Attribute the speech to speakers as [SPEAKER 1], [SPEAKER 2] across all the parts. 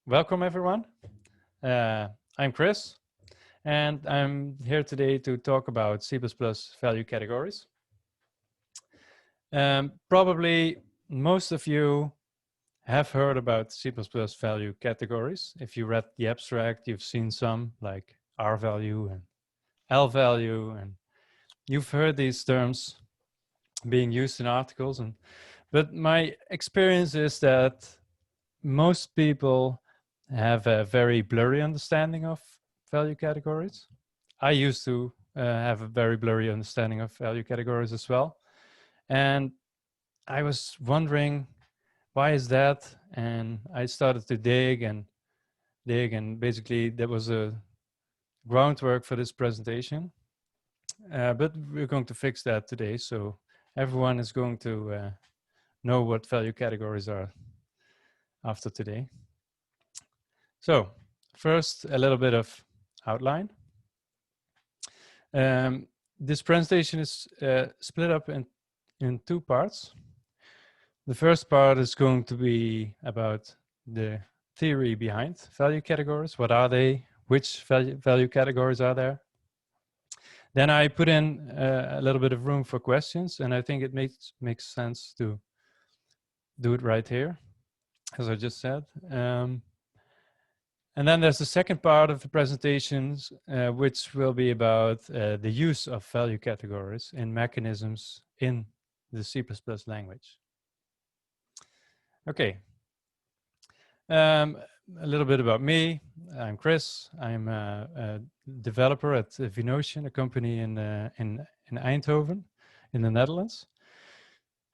[SPEAKER 1] Welcome everyone. I'm Kris, and I'm here today to talk about C++ value categories. Probably most of you have heard about C++ value categories. If you read the abstract, you've seen some like rvalue and lvalue, and you've heard these terms being used in articles. But my experience is that most people have a very blurry understanding of value categories. I used to have a very blurry understanding of value categories as well. And I was wondering, why is that? And I started to dig, and basically that was a groundwork for this presentation. But we're going to fix that today, so everyone is going to know what value categories are after today. So first, a little bit of outline. This presentation is split up in two parts. The first part is going to be about the theory behind value categories. What are they? Which value categories are there? Then I put in a little bit of room for questions, and I think it makes sense to do it right here, as I just said. And then there's the second part of the presentations, which will be about the use of value categories in mechanisms in the C++ language. Okay. A little bit about me. I'm Kris. I'm a developer at vNotion, a company in Eindhoven, in the Netherlands.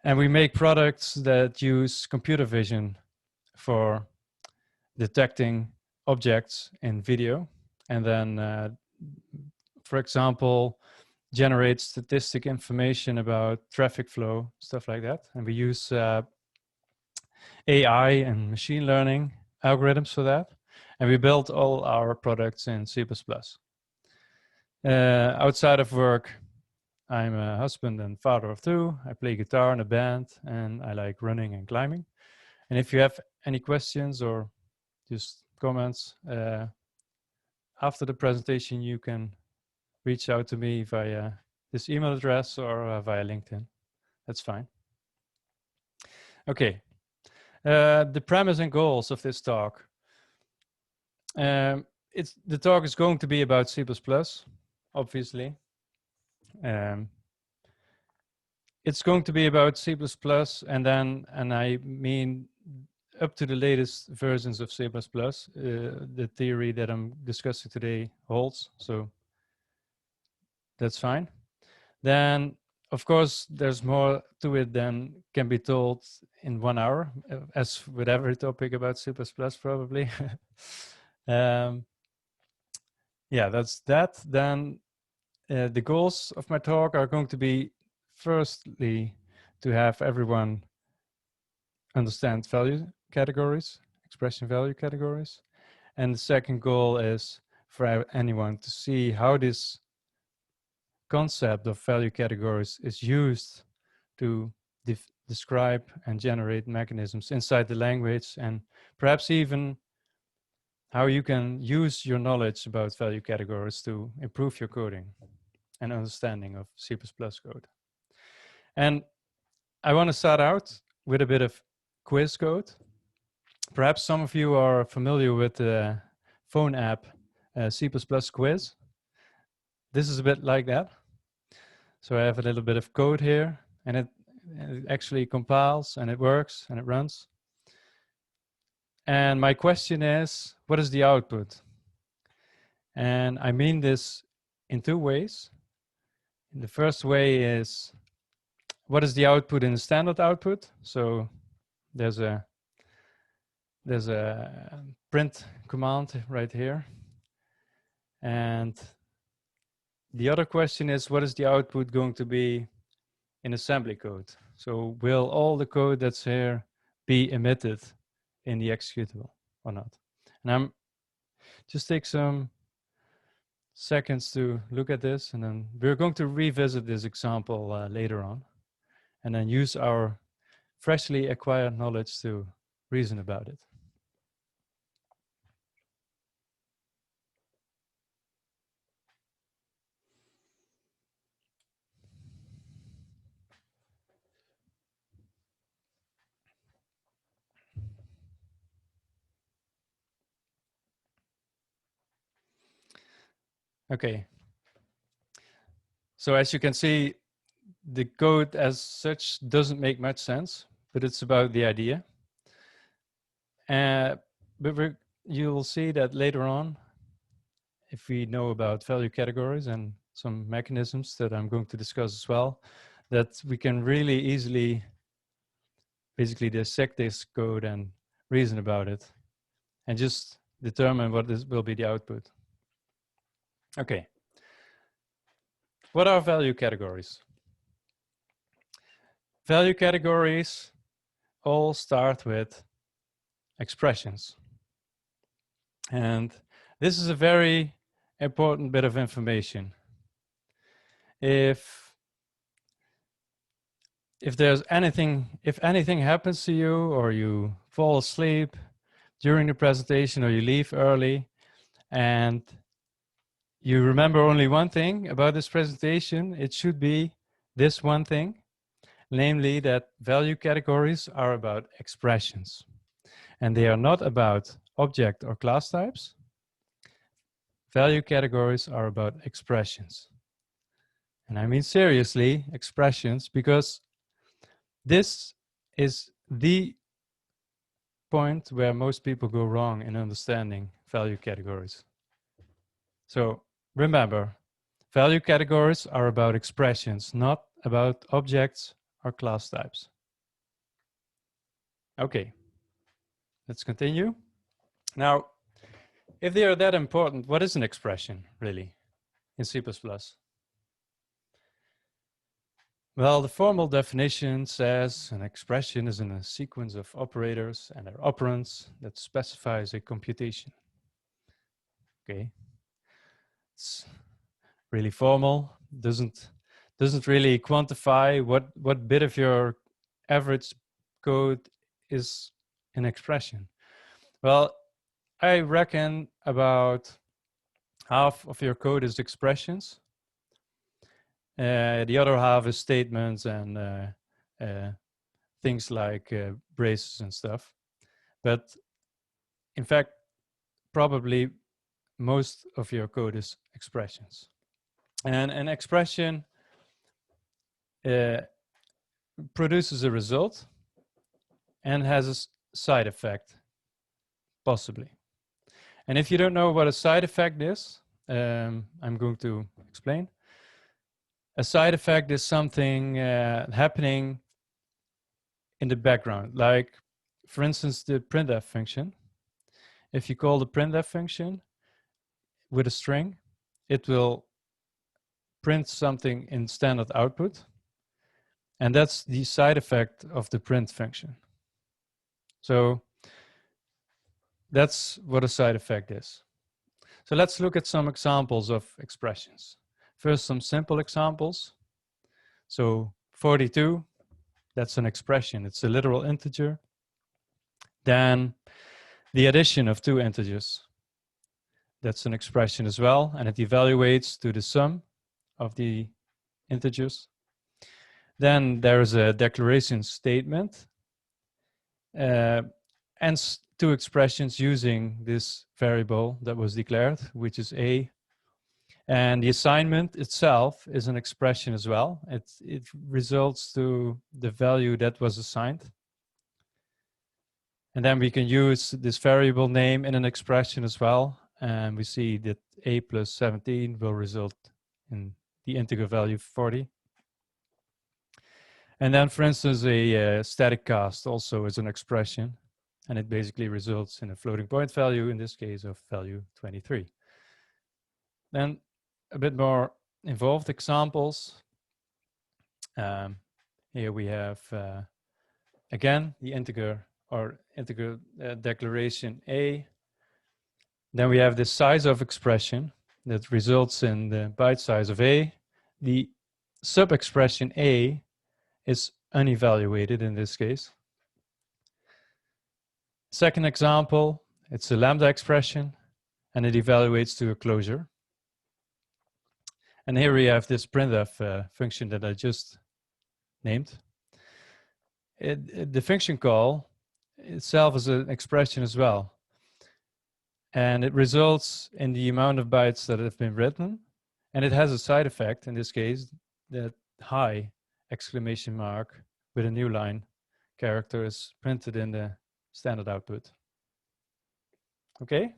[SPEAKER 1] And we make products that use computer vision for detecting objects in video, and then, for example, generate statistic information about traffic flow, stuff like that. And we use AI and machine learning algorithms for that. And we built all our products in C++. Outside of work, I'm a husband and father of two. I play guitar in a band, and I like running and climbing. And if you have any questions or just comments after the presentation, you can reach out to me via this email address or via LinkedIn. That's fine. Okay. The premise and goals of this talk. The talk is going to be about C++, obviously. It's going to be about C++, and I mean up to the latest versions of C++. The theory that I'm discussing today holds, so that's fine. Then, of course, there's more to it than can be told in 1 hour, as with every topic about C++, probably. Yeah, that's that. Then the goals of my talk are going to be, firstly, to have everyone understand value categories, expression value categories. And the second goal is for anyone to see how this concept of value categories is used to describe and generate mechanisms inside the language, and perhaps even how you can use your knowledge about value categories to improve your coding and understanding of C++ code. And I want to start out with a bit of quiz code. Perhaps some of you are familiar with the phone app C++ Quiz. This is a bit like that. So I have a little bit of code here, and it actually compiles, and it works, and it runs. And my question is, what is the output? And I mean this in two ways. The first way is, what is the output in the standard output? So there's a print command right here. And the other question is, what is the output going to be in assembly code? So will all the code that's here be emitted in the executable or not? And I'm just take some seconds to look at this, and then we're going to revisit this example later on, and then use our freshly acquired knowledge to reason about it. Okay. So as you can see, the code as such doesn't make much sense, but it's about the idea. But you'll see that later on, if we know about value categories and some mechanisms that I'm going to discuss as well, that we can really easily basically dissect this code and reason about it and just determine what will be the output. Okay. What are value categories? Value categories all start with expressions. And this is a very important bit of information. If anything happens to you, or you fall asleep during the presentation, or you leave early, and you remember only one thing about this presentation, it should be this one thing, namely that value categories are about expressions. And they are not about object or class types. Value categories are about expressions. And I mean seriously, expressions, because this is the point where most people go wrong in understanding value categories. So remember, value categories are about expressions, not about objects or class types. Okay, let's continue. Now, if they are that important, what is an expression really in C++? Well, the formal definition says an expression is in a sequence of operators and their operands that specifies a computation. Okay, it's really formal, doesn't really quantify what bit of your average code is an expression. Well, I reckon about half of your code is expressions. The other half is statements and things like braces and stuff. But in fact, probably most of your code is expressions. And an expression produces a result and has a side effect, possibly. And if you don't know what a side effect is, I'm going to explain. A side effect is something happening in the background, like, for instance, the printf function. If you call the printf function with a string, it will print something in standard output. And that's the side effect of the print function. So that's what a side effect is. So let's look at some examples of expressions. First, some simple examples. So 42, that's an expression. It's a literal integer. Then the addition of two integers. That's an expression as well, and it evaluates to the sum of the integers. Then there is a declaration statement and two expressions using this variable that was declared, which is a. And the assignment itself is an expression as well. It results to the value that was assigned. And then we can use this variable name in an expression as well. And we see that a plus 17 will result in the integer value 40. And then, for instance, a static cast also is an expression. And it basically results in a floating point value, in this case of value 23. Then a bit more involved examples. Here we have, again, the integer declaration a. Then we have the size of expression that results in the byte size of a. The sub-expression a is unevaluated in this case. Second example, it's a lambda expression, and it evaluates to a closure. And here we have this printf function that I just named. The function call itself is an expression as well. and it results in the amount of bytes that have been written, and it has a side effect, in this case, that high exclamation mark with a new line character is printed in the standard output. Okay,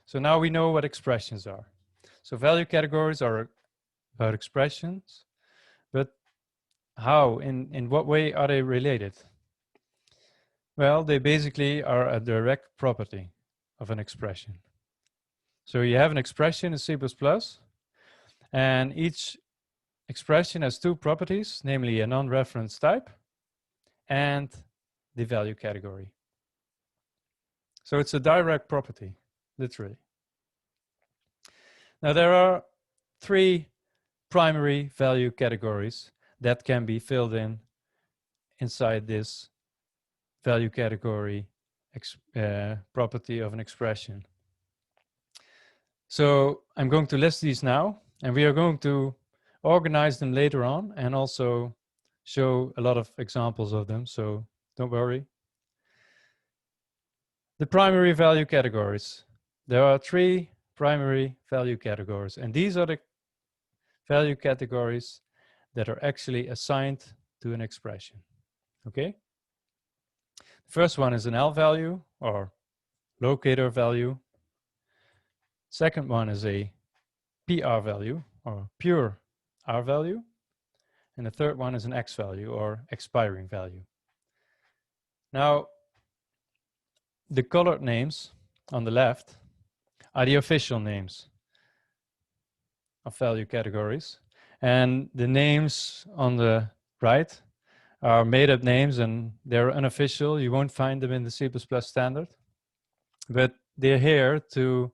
[SPEAKER 1] so now we know what expressions are. So value categories are about expressions, but how, in what way are they related? Well, they basically are a direct property of an expression. So you have an expression in C++, and each expression has two properties, namely a non-reference type and the value category. So it's a direct property, literally. Now there are three primary value categories that can be filled in inside this value category property of an expression. So I'm going to list these now, and we are going to organize them later on and also show a lot of examples of them, so don't worry. The primary value categories. There are three primary value categories, and these are the value categories that are actually assigned to an expression. Okay? The first one is an lvalue or locator value. Second one is a prvalue or pure rvalue. And the third one is an xvalue or expiring value. Now, the colored names on the left are the official names of value categories. And the names on the right are made-up names, and they're unofficial. You won't find them in the C++ standard. But they're here to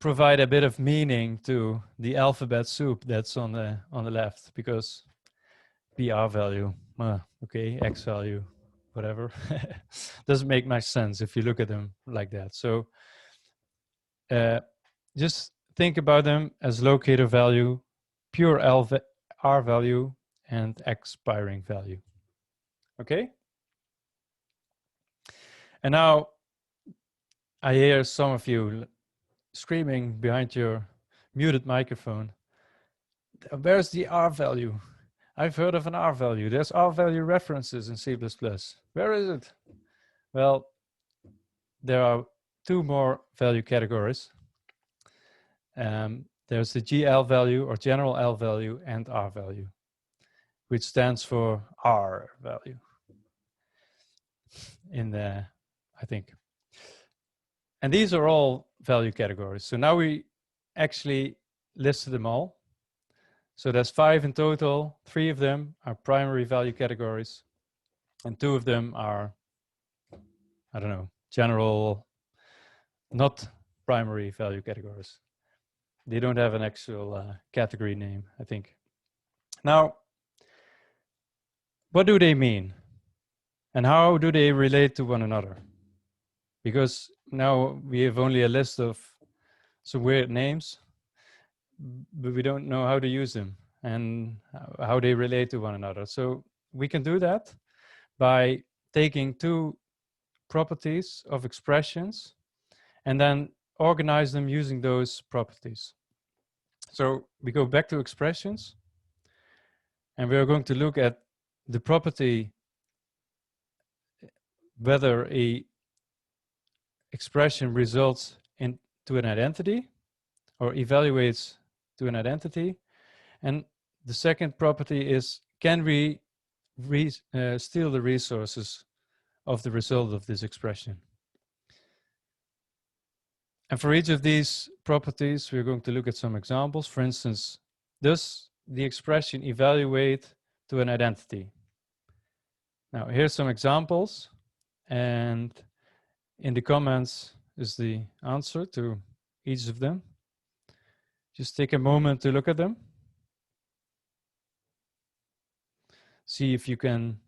[SPEAKER 1] provide a bit of meaning to the alphabet soup that's on the left, because prvalue, okay, xvalue, whatever, doesn't make much sense if you look at them like that. So just think about them as locator value, pure rvalue, and expiring value. Okay? And now I hear some of you screaming behind your muted microphone, where's the rvalue? I've heard of an rvalue. There's rvalue references in C++. Where is it? Well, there are two more value categories. There's the GL value or general L value and R value, which stands for R value in the, I think. And these are all value categories. So now we actually listed them all. So there's 5 in total. 3 of them are primary value categories, and 2 of them are, I don't know, general, not primary value categories. They don't have an actual category name, I think. Now, what do they mean? And how do they relate to one another? Because now we have only a list of some weird names, but we don't know how to use them and how they relate to one another. So we can do that by taking 2 properties of expressions and then organize them using those properties. So we go back to expressions, and we are going to look at the property whether a expression results into an identity or evaluates to an identity. And the second property is, can we steal the resources of the result of this expression? And for each of these properties, we're going to look at some examples. For instance, does the expression evaluate to an identity? Now, here's some examples, and in the comments is the answer to each of them. Just take a moment to look at them. See if you can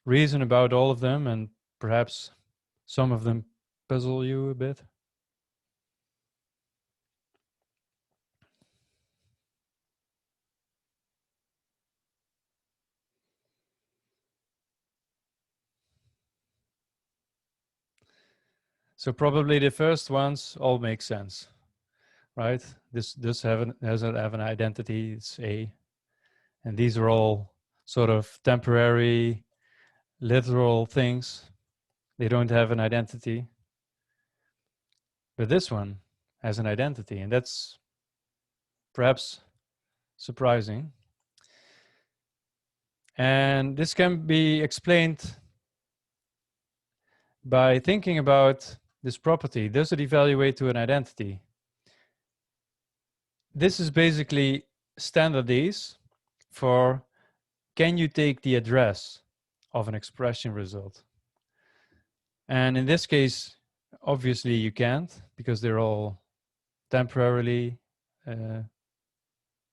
[SPEAKER 1] reason about all of them, and perhaps some of them puzzle you a bit. So probably the first ones all make sense, right? This doesn't have an identity, it's A. And these are all sort of temporary, literal things. They don't have an identity. But this one has an identity, and that's perhaps surprising. And this can be explained by thinking about this property. Does it evaluate to an identity? This is basically standardese for can you take the address of an expression result? And in this case, obviously you can't, because they're all temporarily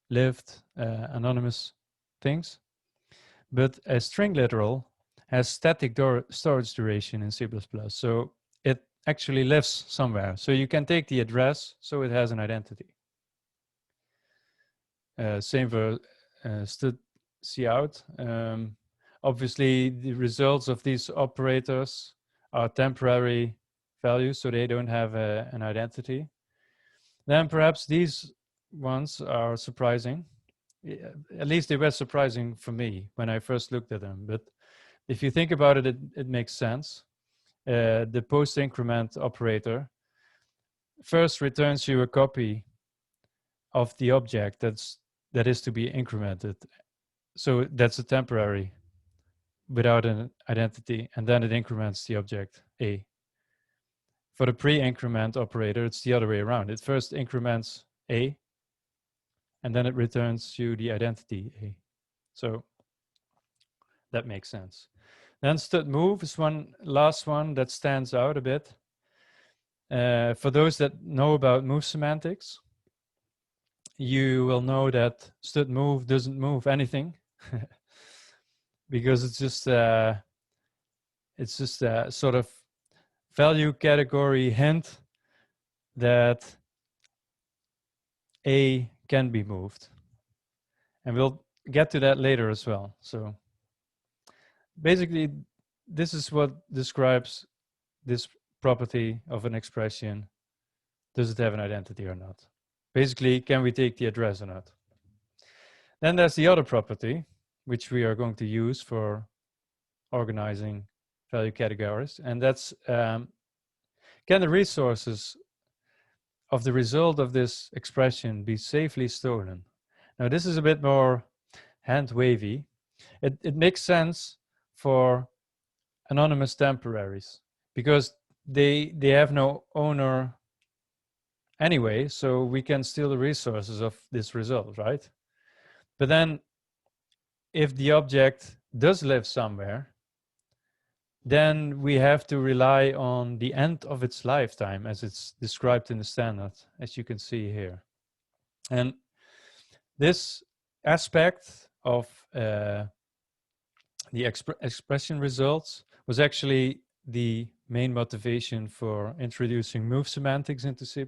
[SPEAKER 1] lived, anonymous things. But a string literal has static storage duration in C++. So it actually lives somewhere. So you can take the address, so it has an identity. Same for std cout. Obviously, the results of these operators are temporary values, so they don't have an identity. Then perhaps these ones are surprising. At least they were surprising for me when I first looked at them. But if you think about it, it makes sense. The post increment operator first returns you a copy of the object that is to be incremented. So that's a temporary without an identity, and then it increments the object A. For the pre-increment operator, it's the other way around. It first increments A, and then it returns you the identity A. So that makes sense. Then std move is one last one that stands out a bit. For those that know about move semantics, you will know that std move doesn't move anything because it's just a sort of value category hint that A can be moved. And we'll get to that later as well. So basically, this is what describes this property of an expression. Does it have an identity or not? Basically, can we take the address or not? Then there's the other property, which we are going to use for organizing value categories. And that's, can the resources of the result of this expression be safely stolen? Now, this is a bit more hand-wavy. It makes sense for anonymous temporaries because they have no owner anyway, so we can steal the resources of this result, right? But then if the object does live somewhere, then we have to rely on the end of its lifetime as it's described in the standard, as you can see here. And this aspect of the expression results was actually the main motivation for introducing move semantics into C++.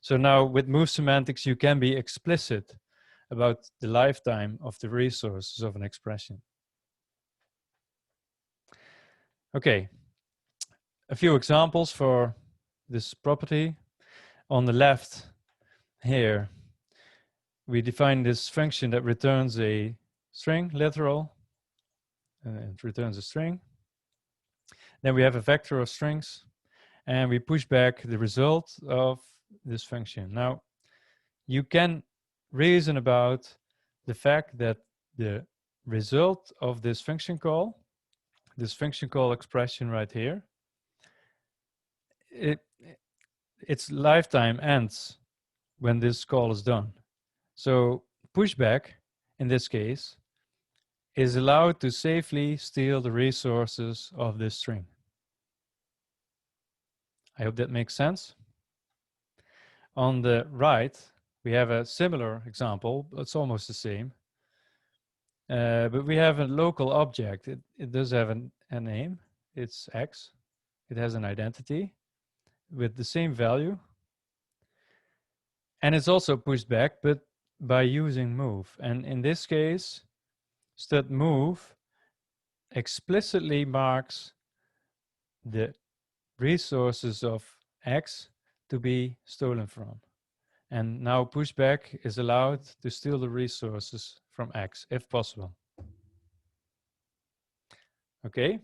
[SPEAKER 1] So now with move semantics, you can be explicit about the lifetime of the resources of an expression. Okay, a few examples for this property. On the left here, we define this function that returns a string, literal, and it returns a string. Then we have a vector of strings, and we push back the result of this function. Now, you can reason about the fact that the result of this function call expression right here, its lifetime ends when this call is done. So pushback, in this case, is allowed to safely steal the resources of this string. I hope that makes sense. On the right, we have a similar example. It's almost the same. But we have a local object. It does have a name. It's X. It has an identity with the same value. And it's also pushed back, but by using move. And in this case, std move explicitly marks the resources of X to be stolen from. And now pushback is allowed to steal the resources from X if possible. Okay.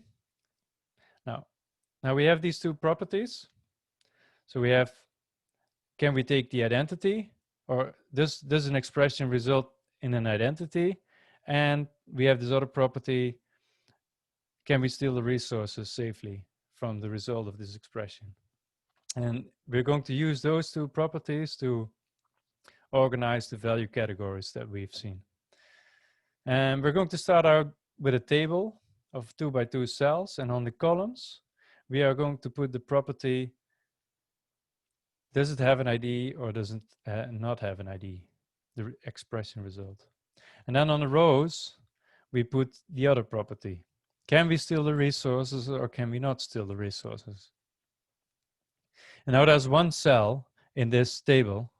[SPEAKER 1] Now we have these two properties. So we have, can we take the identity, or does an expression result in an identity? And we have this other property, can we steal the resources safely from the result of this expression? And we're going to use those two properties to organize the value categories that we've seen. And we're going to start out with a table of 2 by 2 cells, and on the columns we are going to put the property, does it have an ID or does it not have an ID, the expression result. And then on the rows we put the other property, can we steal the resources or can we not steal the resources. And now there's one cell in this table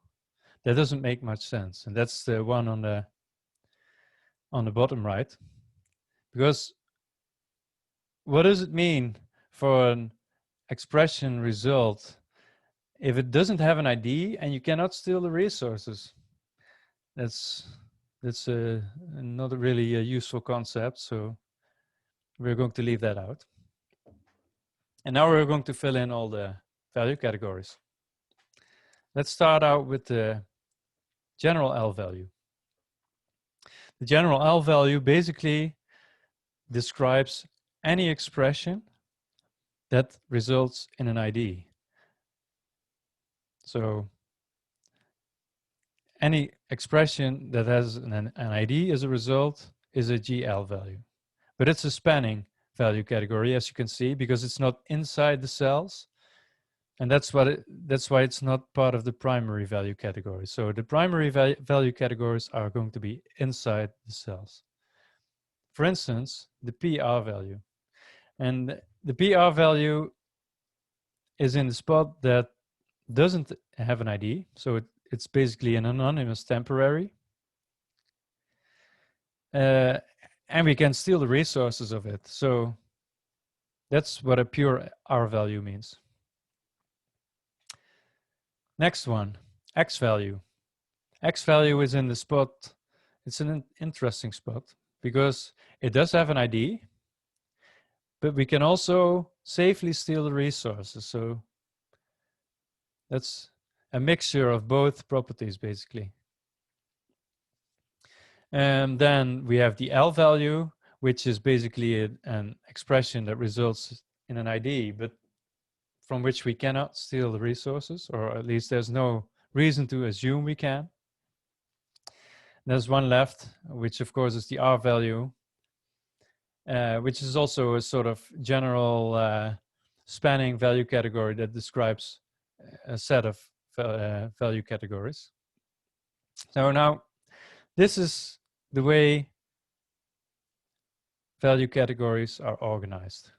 [SPEAKER 1] that doesn't make much sense, and that's the one on the bottom right. Because what does it mean for an expression result if it doesn't have an ID and you cannot steal the resources? That's not really a useful concept, so we're going to leave that out. And now we're going to fill in all the value categories. Let's start out with the general L value. The general L value basically describes any expression that results in an ID. So any expression that has an ID as a result is a GL value. But it's a spanning value category, as you can see, because it's not inside the cells. And that's why it's not part of the primary value category. So the primary value categories are going to be inside the cells. For instance, the PR value. And the PR value is in the spot that doesn't have an ID. So it's basically an anonymous temporary. And we can steal the resources of it. So that's what a pure R value means. Next one, xvalue. Xvalue is in the spot, it's an interesting spot because it does have an ID, but we can also safely steal the resources. So that's a mixture of both properties, basically. And then we have the L value, which is basically an expression that results in an ID, but from which we cannot steal the resources, or at least there's no reason to assume we can. There's one left, which of course is the R value, which is also a sort of general spanning value category that describes a set of value categories. So now, this is the way value categories are organized.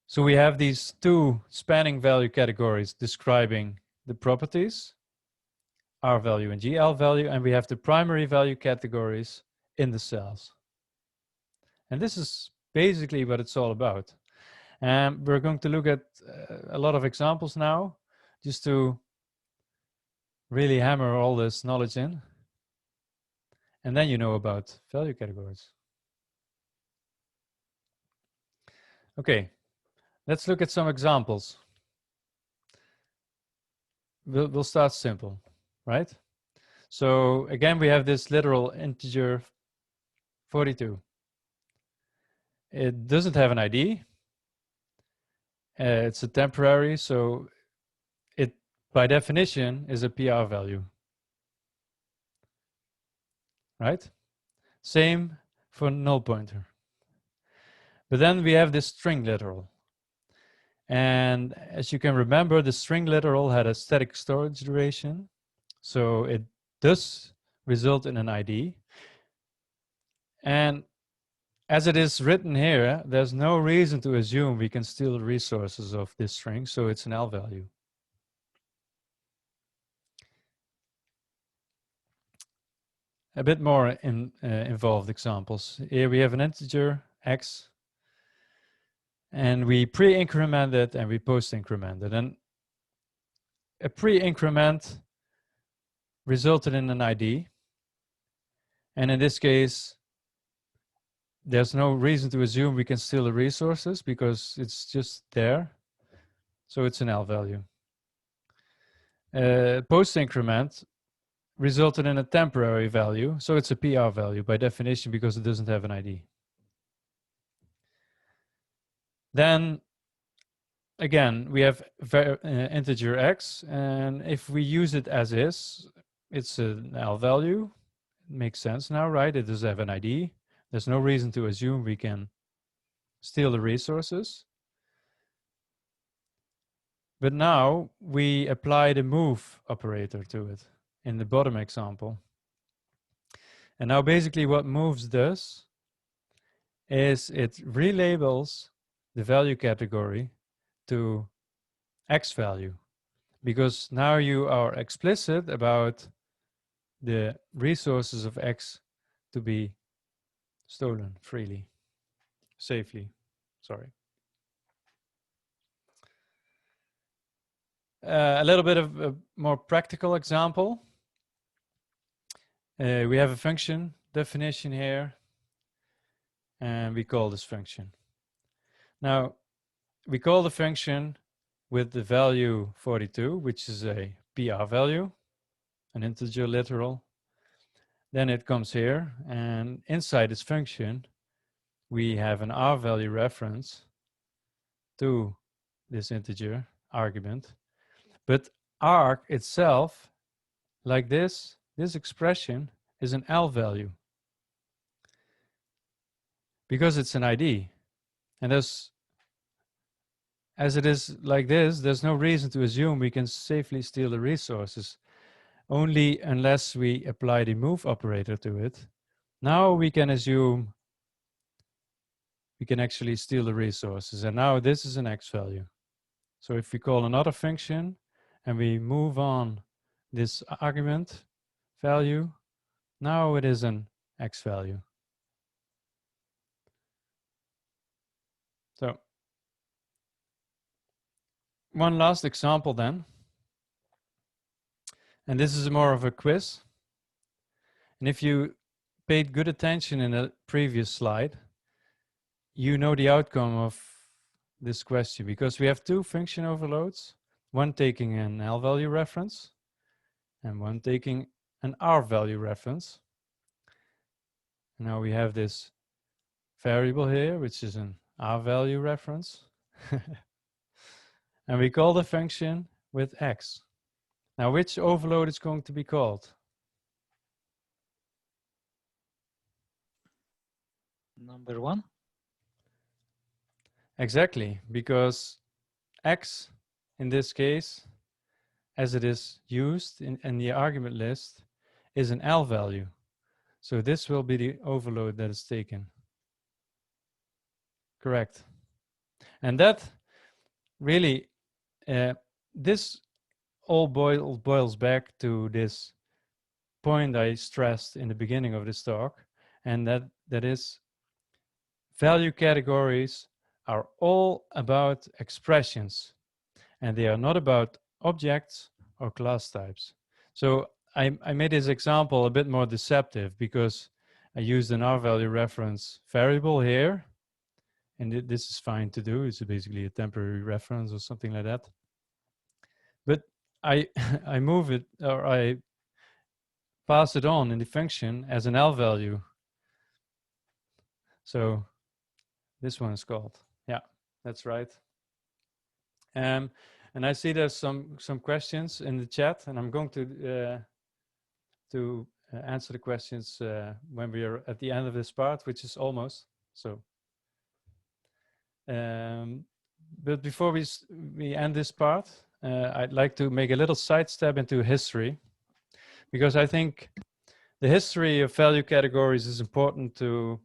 [SPEAKER 1] So we have these two spanning value categories describing the properties, R value and GL value, and we have the primary value categories in the cells. And this is basically what it's all about. And we're going to look at a lot of examples now, just to really hammer all this knowledge in. And then you know about value categories. Okay, let's look at some examples. We'll start simple, right? So again, we have this literal integer 42. It doesn't have an ID. It's a temporary, so it by definition is a PR value, right? Same for null pointer. But then we have this string literal. And as you can remember, the string literal had a static storage duration. So it does result in an ID. And as it is written here, there's no reason to assume we can steal the resources of this string, so it's an L value. A bit more involved examples. Here we have an integer, x, And we pre-increment it and we post-increment it. And a pre-increment resulted in an ID. And in this case, there's no reason to assume we can steal the resources because it's just there. So it's an L value. Post-increment resulted in a temporary value. So it's a PR value by definition because it doesn't have an ID. Then again, we have integer x, and if we use it as is, it's an L value. It makes sense now, right? It does have an ID. There's no reason to assume we can steal the resources. But now we apply the move operator to it in the bottom example. And now basically what moves does is it relabels the value category to xvalue, because now you are explicit about the resources of x to be stolen freely, safely, sorry. A little bit of a more practical example. We have a function definition here, and we call this function. Now, we call the function with the value 42, which is a PR value, an integer literal. Then it comes here, and inside this function, we have an R value reference to this integer argument. But arg itself, like this expression is an L value because it's an ID. And as it is like this, there's no reason to assume we can safely steal the resources, only unless we apply the move operator to it. Now we can assume we can actually steal the resources. And now this is an X value. So if we call another function and we move on this argument value, now it is an X value. So one last example then. And this is more of a quiz. And if you paid good attention in the previous slide, you know the outcome of this question, because we have two function overloads, one taking an L value reference and one taking an R value reference. And now we have this variable here, which is an R value reference. And we call the function with X. Now, which overload is going to be called?
[SPEAKER 2] Number one.
[SPEAKER 1] Exactly, because X, in this case, as it is used in the argument list, is an L value. So this will be the overload that is taken. Correct. And that really, this all boils back to this point I stressed in the beginning of this talk, and that is value categories are all about expressions, and they are not about objects or class types. So I made this example a bit more deceptive because I used an R value reference variable here, and this is fine to do. It's basically a temporary reference or something like that. But I move it, or I pass it on in the function as an L value. So this one is called. Yeah, that's right. And I see there's some questions in the chat, and I'm going to answer the questions when we are at the end of this part, which is almost. So, but before we end this part, I'd like to make a little sidestep into history, because I think the history of value categories is important to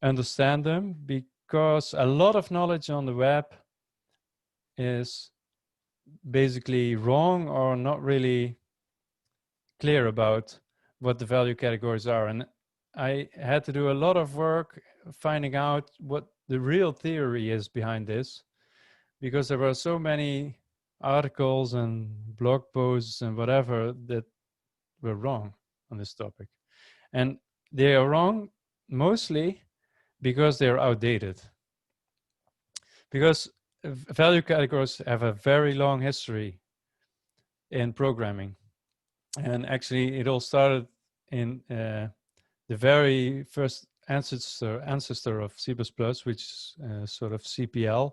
[SPEAKER 1] understand them, because a lot of knowledge on the web is basically wrong or not really clear about what the value categories are. And I had to do a lot of work finding out what the real theory is behind this, because there were so many articles and blog posts and whatever that were wrong on this topic. And they are wrong mostly because they're outdated. Because value categories have a very long history in programming. And actually, it all started in the very first ancestor of C++, which is sort of CPL,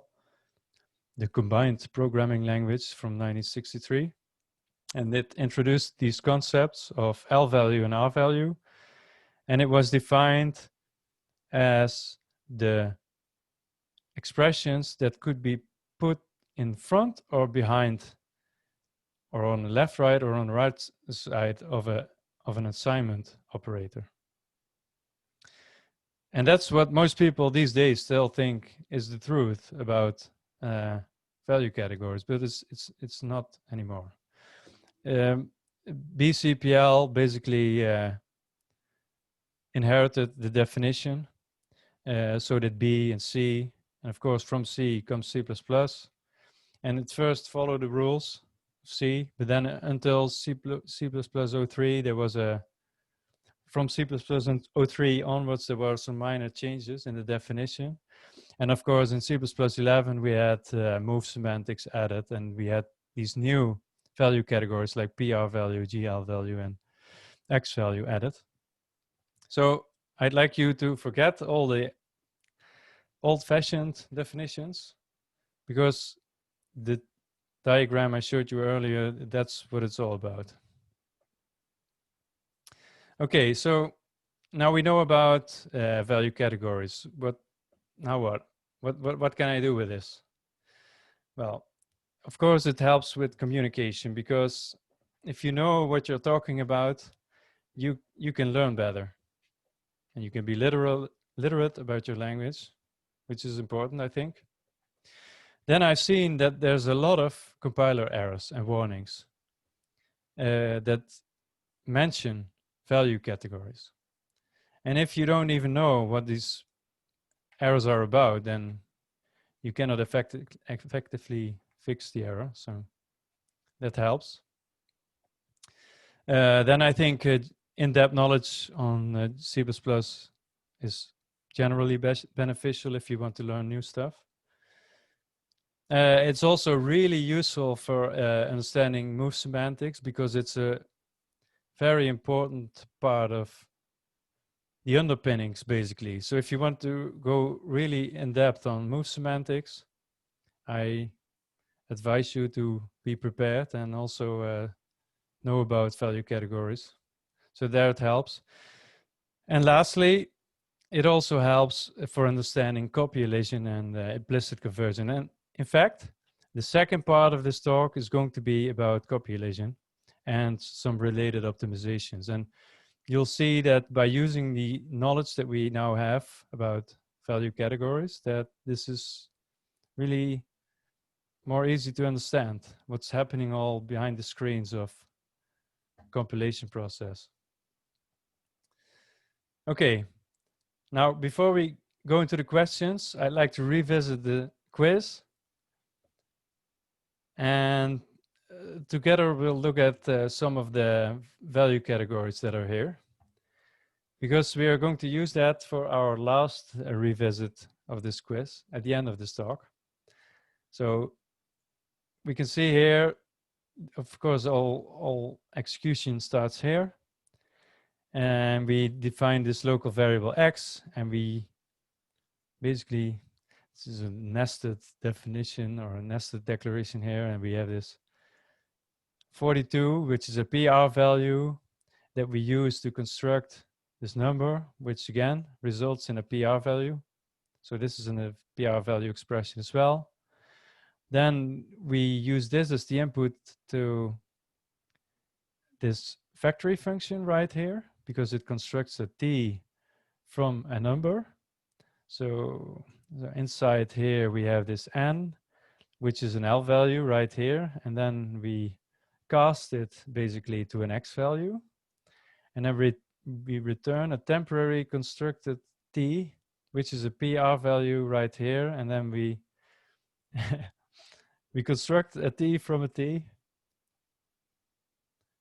[SPEAKER 1] the combined programming language from 1963. And it introduced these concepts of lvalue and rvalue. And it was defined as the expressions that could be put in front or behind, or on the left, right, or on the right side of an assignment operator. And that's what most people these days still think is the truth about value categories, but it's not anymore. BCPL basically inherited the definition, so that B and C, and of course from C comes C++, and it first followed the rules of C, but then until C++03 there was from C++03 onwards there were some minor changes in the definition. And of course in C++11 we had move semantics added, and we had these new value categories like prvalue, glvalue, and xvalue added. So I'd like you to forget all the old-fashioned definitions, because the diagram I showed you earlier, that's what it's all about. Okay, so now we know about value categories. Now what? What can I do with this? Well, of course it helps with communication, because if you know what you're talking about, you can learn better, and you can be literate about your language, which is important, I think. Then I've seen that there's a lot of compiler errors and warnings that mention value categories. And if you don't even know what these errors are about, then you cannot effectively fix the error. So that helps. Then I think in-depth knowledge on C++ is generally beneficial if you want to learn new stuff. It's also really useful for understanding move semantics, because it's a very important part of the underpinnings, basically. So if you want to go really in depth on move semantics, I advise you to be prepared and also know about value categories. So there it helps. And lastly, it also helps for understanding copy elision and implicit conversion. And in fact, the second part of this talk is going to be about copy elision and some related optimizations. And you'll see that by using the knowledge that we now have about value categories, that this is really more easy to understand what's happening all behind the screens of compilation process. Okay, now before we go into the questions, I'd like to revisit the quiz. And together we'll look at some of the value categories that are here, because we are going to use that for our last revisit of this quiz at the end of this talk. So we can see here, of course, all execution starts here. And we define this local variable x, and we basically, this is a nested definition or a nested declaration here, and we have this 42, which is a PR value that we use to construct this number, which again results in a PR value. So this is a PR value expression as well. Then we use this as the input to this factory function right here, because it constructs a t from a number. So inside here we have this n, which is an L value right here, and then we cast it basically to an x value, and then we return a temporary constructed t which is a PR value right here, and then we we construct a t from a t,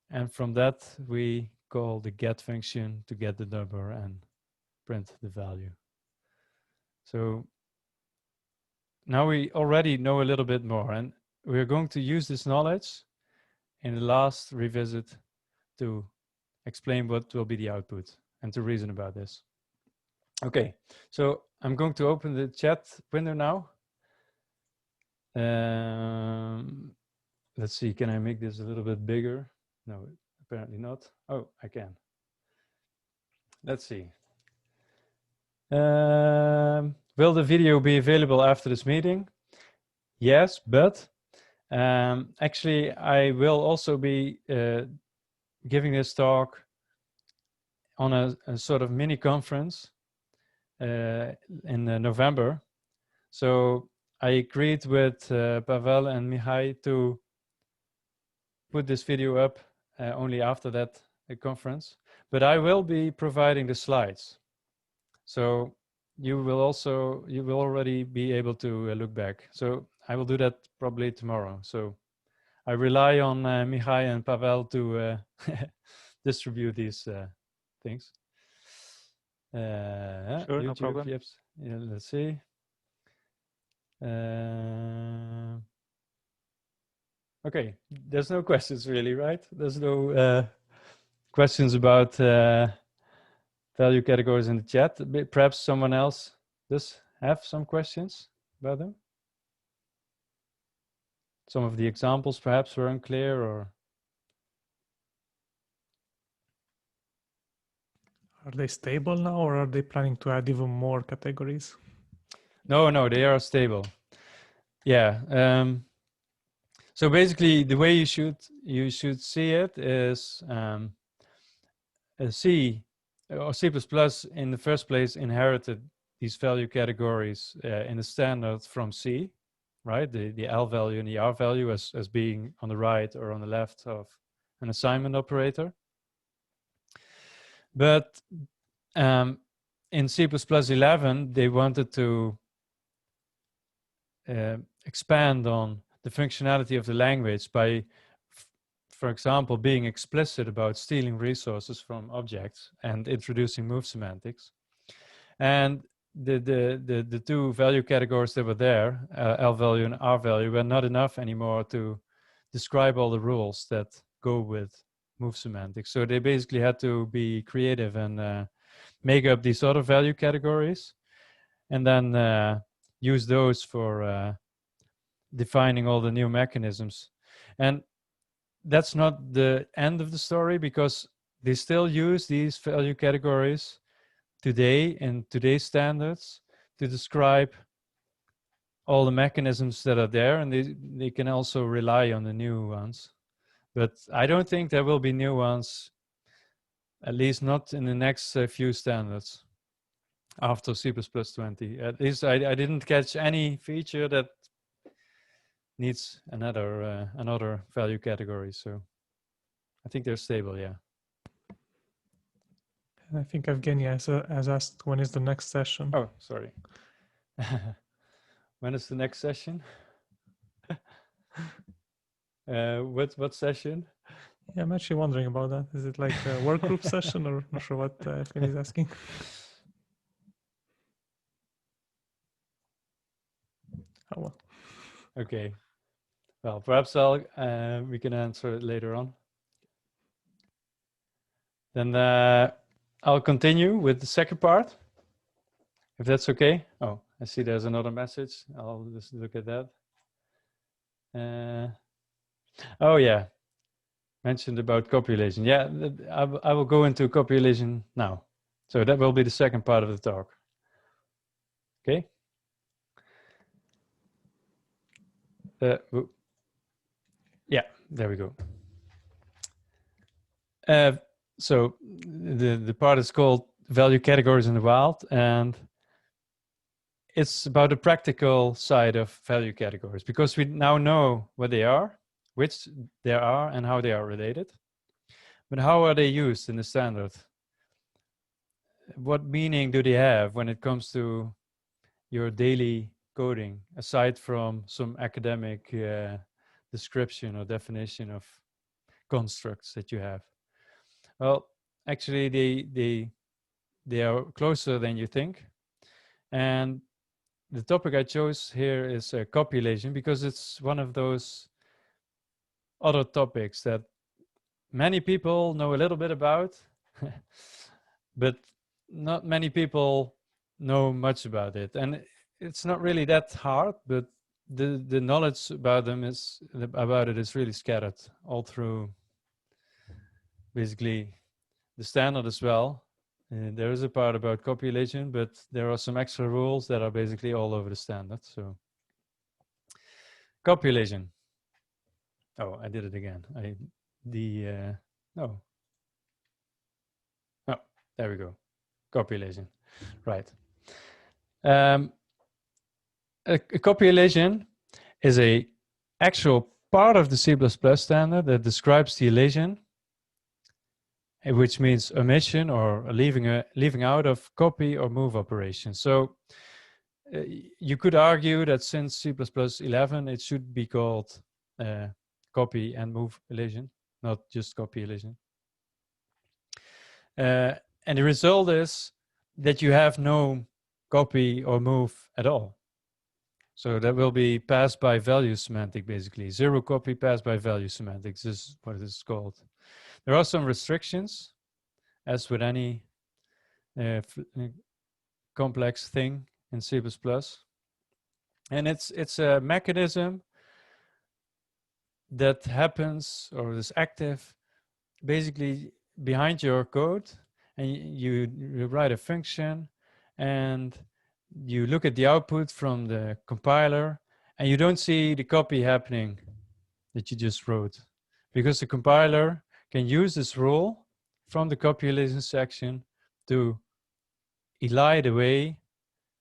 [SPEAKER 1] and from that we call the get function to get the number and print the value. So now we already know a little bit more, and we're going to use this knowledge in the last revisit to explain what will be the output and to reason about this. Okay, so I'm going to open the chat window now. Let's see, can I make this a little bit bigger? No, apparently not. Oh, I can. Let's see. Will the video be available after this meeting? Yes, but actually I will also be giving this talk on a sort of mini conference in November. So I agreed with Pavel and Mihai to put this video up only after that conference, but I will be providing the slides. So you will already be able to look back. So I will do that probably tomorrow. So I rely on Mihai and Pavel to distribute these things.
[SPEAKER 2] Sure,
[SPEAKER 1] YouTube,
[SPEAKER 2] no problem.
[SPEAKER 1] Yep. Yeah, let's see. Okay, there's no questions really, right? There's no questions about value categories in the chat. Perhaps someone else does have some questions about them? Some of the examples perhaps were unclear, or?
[SPEAKER 3] Are they stable now, or are they planning to add even more categories?
[SPEAKER 1] No, they are stable. Yeah. So basically, the way you should see it is C or C++ in the first place inherited these value categories in the standard from C, right? The L value and the R value as being on the right or on the left of an assignment operator. But in C++ 11, they wanted to expand on the functionality of the language by, for example, being explicit about stealing resources from objects and introducing move semantics. And the two value categories that were there, L value and R value, were not enough anymore to describe all the rules that go with move semantics. So they basically had to be creative and make up these other value categories, and then use those for defining all the new mechanisms. And that's not the end of the story, because they still use these value categories today in today's standards to describe all the mechanisms that are there, and they can also rely on the new ones. But I don't think there will be new ones, at least not in the next few standards after C++ 20. At least I didn't catch any feature that needs another value category. So I think they're stable, yeah.
[SPEAKER 3] And I think Evgenia has asked, when is the next session?
[SPEAKER 1] Oh, sorry. When is the next session? What session?
[SPEAKER 3] Yeah, I'm actually wondering about that. Is it like a work group session, or not sure what Evgenia is asking? Oh, well.
[SPEAKER 1] Okay. Well, perhaps we can answer it later on. Then I'll continue with the second part, if that's okay. Oh, I see there's another message. I'll just look at that. Oh yeah, mentioned about copulation. Yeah, I will go into copulation now. So that will be the second part of the talk. Okay. Yeah, there we go. So the part is called value categories in the wild, and it's about the practical side of value categories, because we now know what they are, which they are, and how they are related. But how are they used in the standard? what meaning do they have when it comes to your daily coding, aside from some academic description or definition of constructs that you have? Well, actually, they are closer than you think. And the topic I chose here is copy elision, because it's one of those other topics that many people know a little bit about, but not many people know much about it. And it's not really that hard, but the knowledge about it is really scattered all through basically the standard as well. There is a part about copy elision, but there are some extra rules that are basically all over the standard. So copy elision. Oh, I did it again. No. Oh, there we go. Copy elision. Right. A copy elision is a actual part of the C++ standard that describes the elision, which means omission or leaving out of copy or move operations. So you could argue that since C++ 11, it should be called copy and move elision, not just copy elision. And the result is that you have no copy or move at all. So that will be passed by value semantic, basically. Zero copy passed by value semantics is what it is called. There are some restrictions, as with any complex thing in C++. And it's a mechanism that happens or is active basically behind your code, and you write a function and you look at the output from the compiler, and you don't see the copy happening that you just wrote, because the compiler can use this rule from the copy elision section to elide away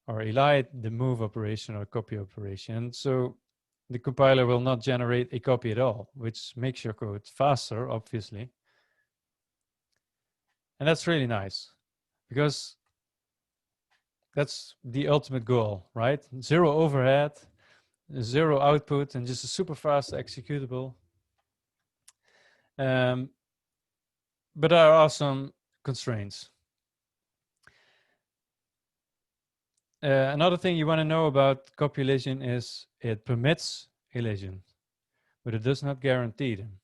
[SPEAKER 1] or elide the move operation or copy operation. So the compiler will not generate a copy at all, which makes your code faster, obviously. And that's really nice, because that's the ultimate goal, right? Zero overhead, zero output, and just a super fast executable. But there are some constraints. Another thing you want to know about copy elision is it permits elision, but it does not guarantee them.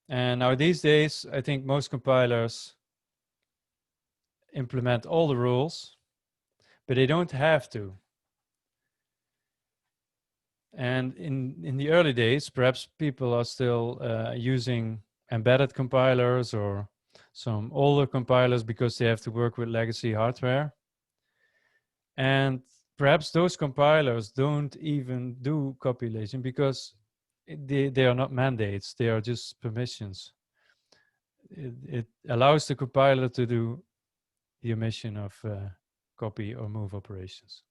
[SPEAKER 1] And now these days, I think most compilers implement all the rules, but they don't have to. And in the early days, perhaps people are still using embedded compilers or some older compilers because they have to work with legacy hardware. And perhaps those compilers don't even do copy elision because they are not mandates, they are just permissions. It allows the compiler to do the omission of copy or move operations.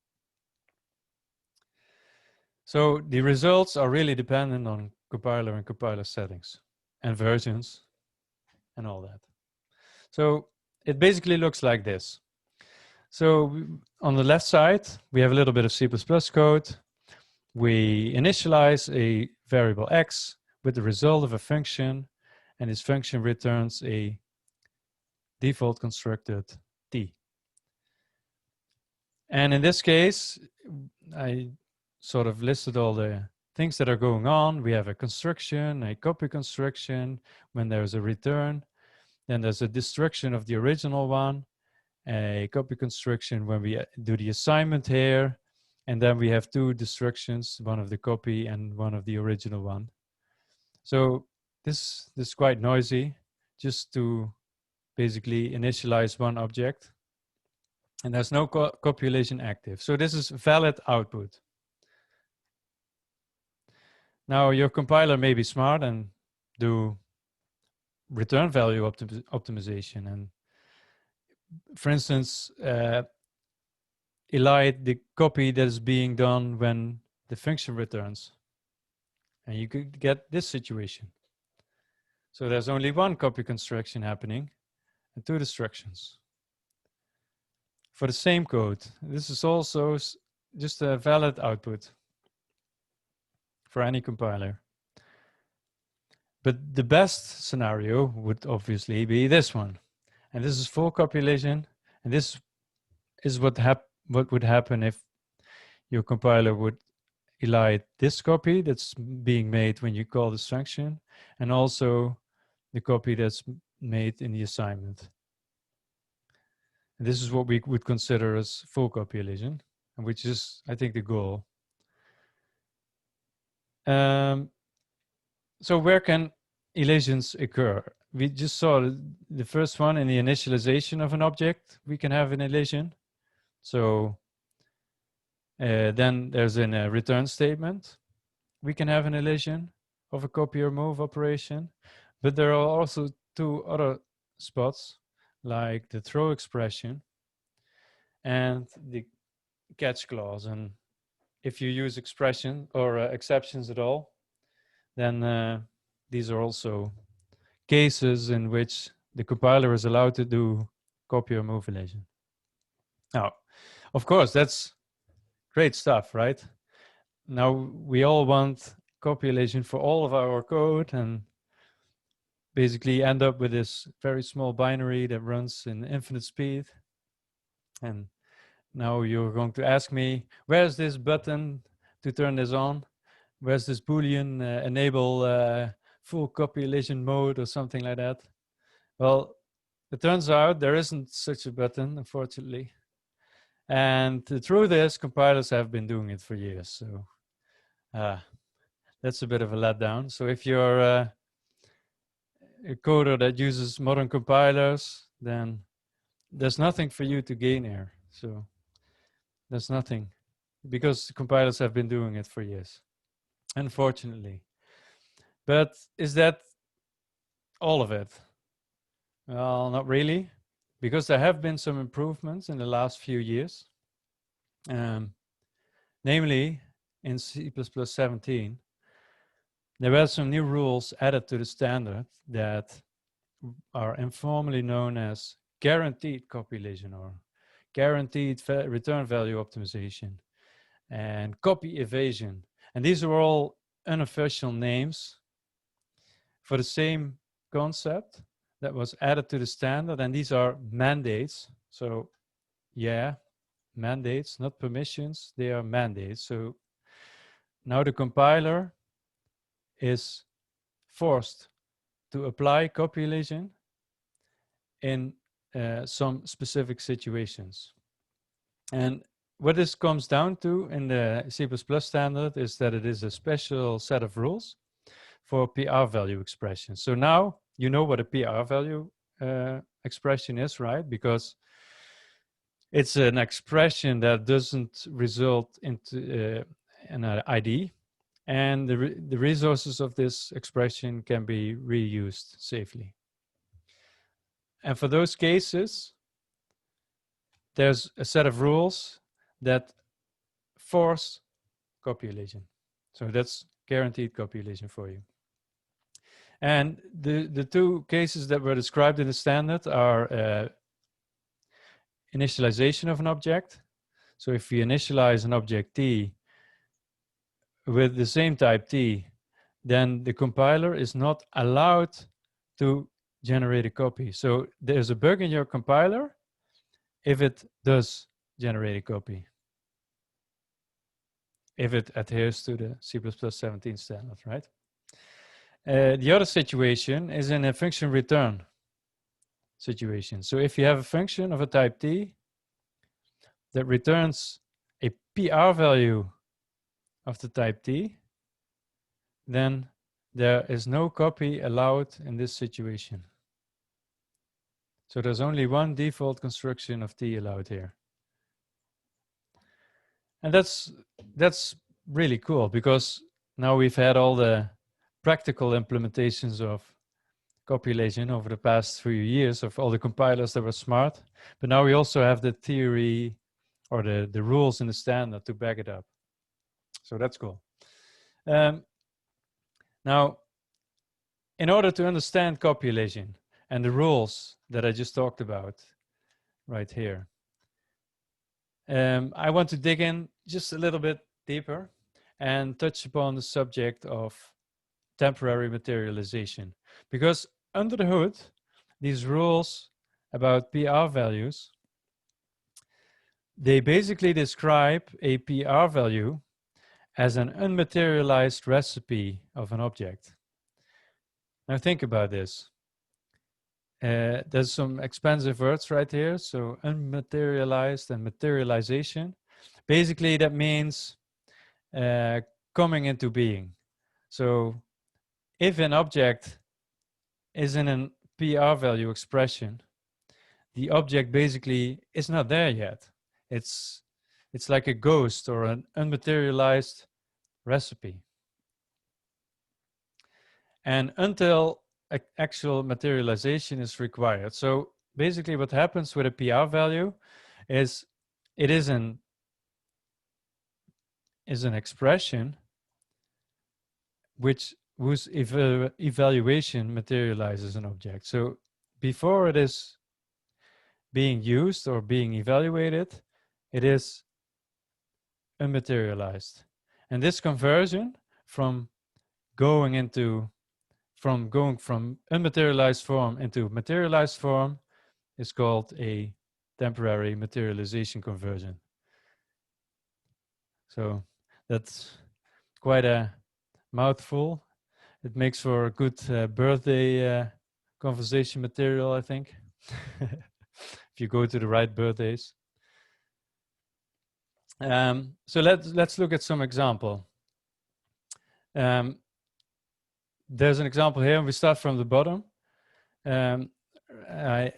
[SPEAKER 1] So the results are really dependent on compiler and compiler settings and versions and all that. So it basically looks like this. So on the left side, we have a little bit of C++ code. We initialize a variable x with the result of a function, and this function returns a default constructed t. And in this case, I sort of listed all the things that are going on. We have a construction, a copy construction, when there's a return. Then there's a destruction of the original one, a copy construction when we do the assignment here. And then we have two destructions, one of the copy and one of the original one. So this is quite noisy, just to basically initialize one object. And there's no copulation active. So this is valid output. Now your compiler may be smart and do return value optimization. And for instance, elide the copy that is being done when the function returns. And you could get this situation. So there's only one copy construction happening and two destructions. for the same code. This is also just a valid output for any compiler. But the best scenario would obviously be this one. And this is full copy elision. And this is what would happen if your compiler would elide this copy that's being made when you call this function, and also the copy that's made in the assignment. And this is what we would consider as full copy elision, and which is, I think, the goal. So where can elisions occur? We just saw the first one in the initialization of an object. We can have an elision. So then there's in a return statement. We can have an elision of a copy or move operation. But there are also two other spots, like the throw expression and the catch clause. And if you use expression or exceptions at all, then these are also cases in which the compiler is allowed to do copy or move elision. Now, of course, that's great stuff, right? Now we all want copy elision for all of our code and basically end up with this very small binary that runs in infinite speed. And now you're going to ask me, where's this button to turn this on? Where's this Boolean enable full copy elision mode or something like that? Well, it turns out there isn't such a button, unfortunately. And the truth is, compilers have been doing it for years. So that's a bit of a letdown. So if you're a coder that uses modern compilers, then there's nothing for you to gain here. So there's nothing, because compilers have been doing it for years, unfortunately. But is that all of it? Well, not really, because there have been some improvements in the last few years. Namely, in C++ 17, there were some new rules added to the standard that are informally known as guaranteed copy elision or guaranteed return value optimization and copy evasion. And these are all unofficial names for the same concept that was added to the standard, and these are mandates. So yeah, mandates, not permissions, they are mandates. So now the compiler is forced to apply copy elision in some specific situations. And what this comes down to in the C++ standard is that it is a special set of rules for prvalue expressions. So now you know what a prvalue expression is, right? Because it's an expression that doesn't result into an ID, and the resources of this expression can be reused safely. And for those cases, there's a set of rules that force copy elision. So that's guaranteed copy elision for you. And the two cases that were described in the standard are initialization of an object. So if we initialize an object T with the same type T, then the compiler is not allowed to generate a copy. So there's a bug in your compiler if it does generate a copy, if it adheres to the C++ 17 standard, right? The other situation is in a function return situation. So if you have a function of a type T that returns a prvalue of the type T, then there is no copy allowed in this situation. So there's only one default construction of T allowed here. And that's really cool, because now we've had all the practical implementations of copy elision over the past few years of all the compilers that were smart. But now we also have the theory or the rules in the standard to back it up. So that's cool. Now, in order to understand copy elision and the rules that I just talked about right here, I want to dig in just a little bit deeper and touch upon the subject of temporary materialization. Because under the hood, these rules about PR values, they basically describe a PR value as an unmaterialized recipe of an object. Now think about this. There's some expensive words right here. So unmaterialized and materialization. Basically, that means coming into being. So if an object is in an PR value expression, the object basically is not there yet. It's like a ghost or an unmaterialized recipe. And until actual materialization is required. So basically what happens with a PR value is it is an expression whose evaluation materializes an object. So before it is being used or being evaluated, it is unmaterialized. And this conversion from going from unmaterialized form into materialized form is called a temporary materialization conversion. So that's quite a mouthful. It makes for a good birthday conversation material, I think, if you go to the right birthdays. So let's look at some example. There's an example here, and we start from the bottom. I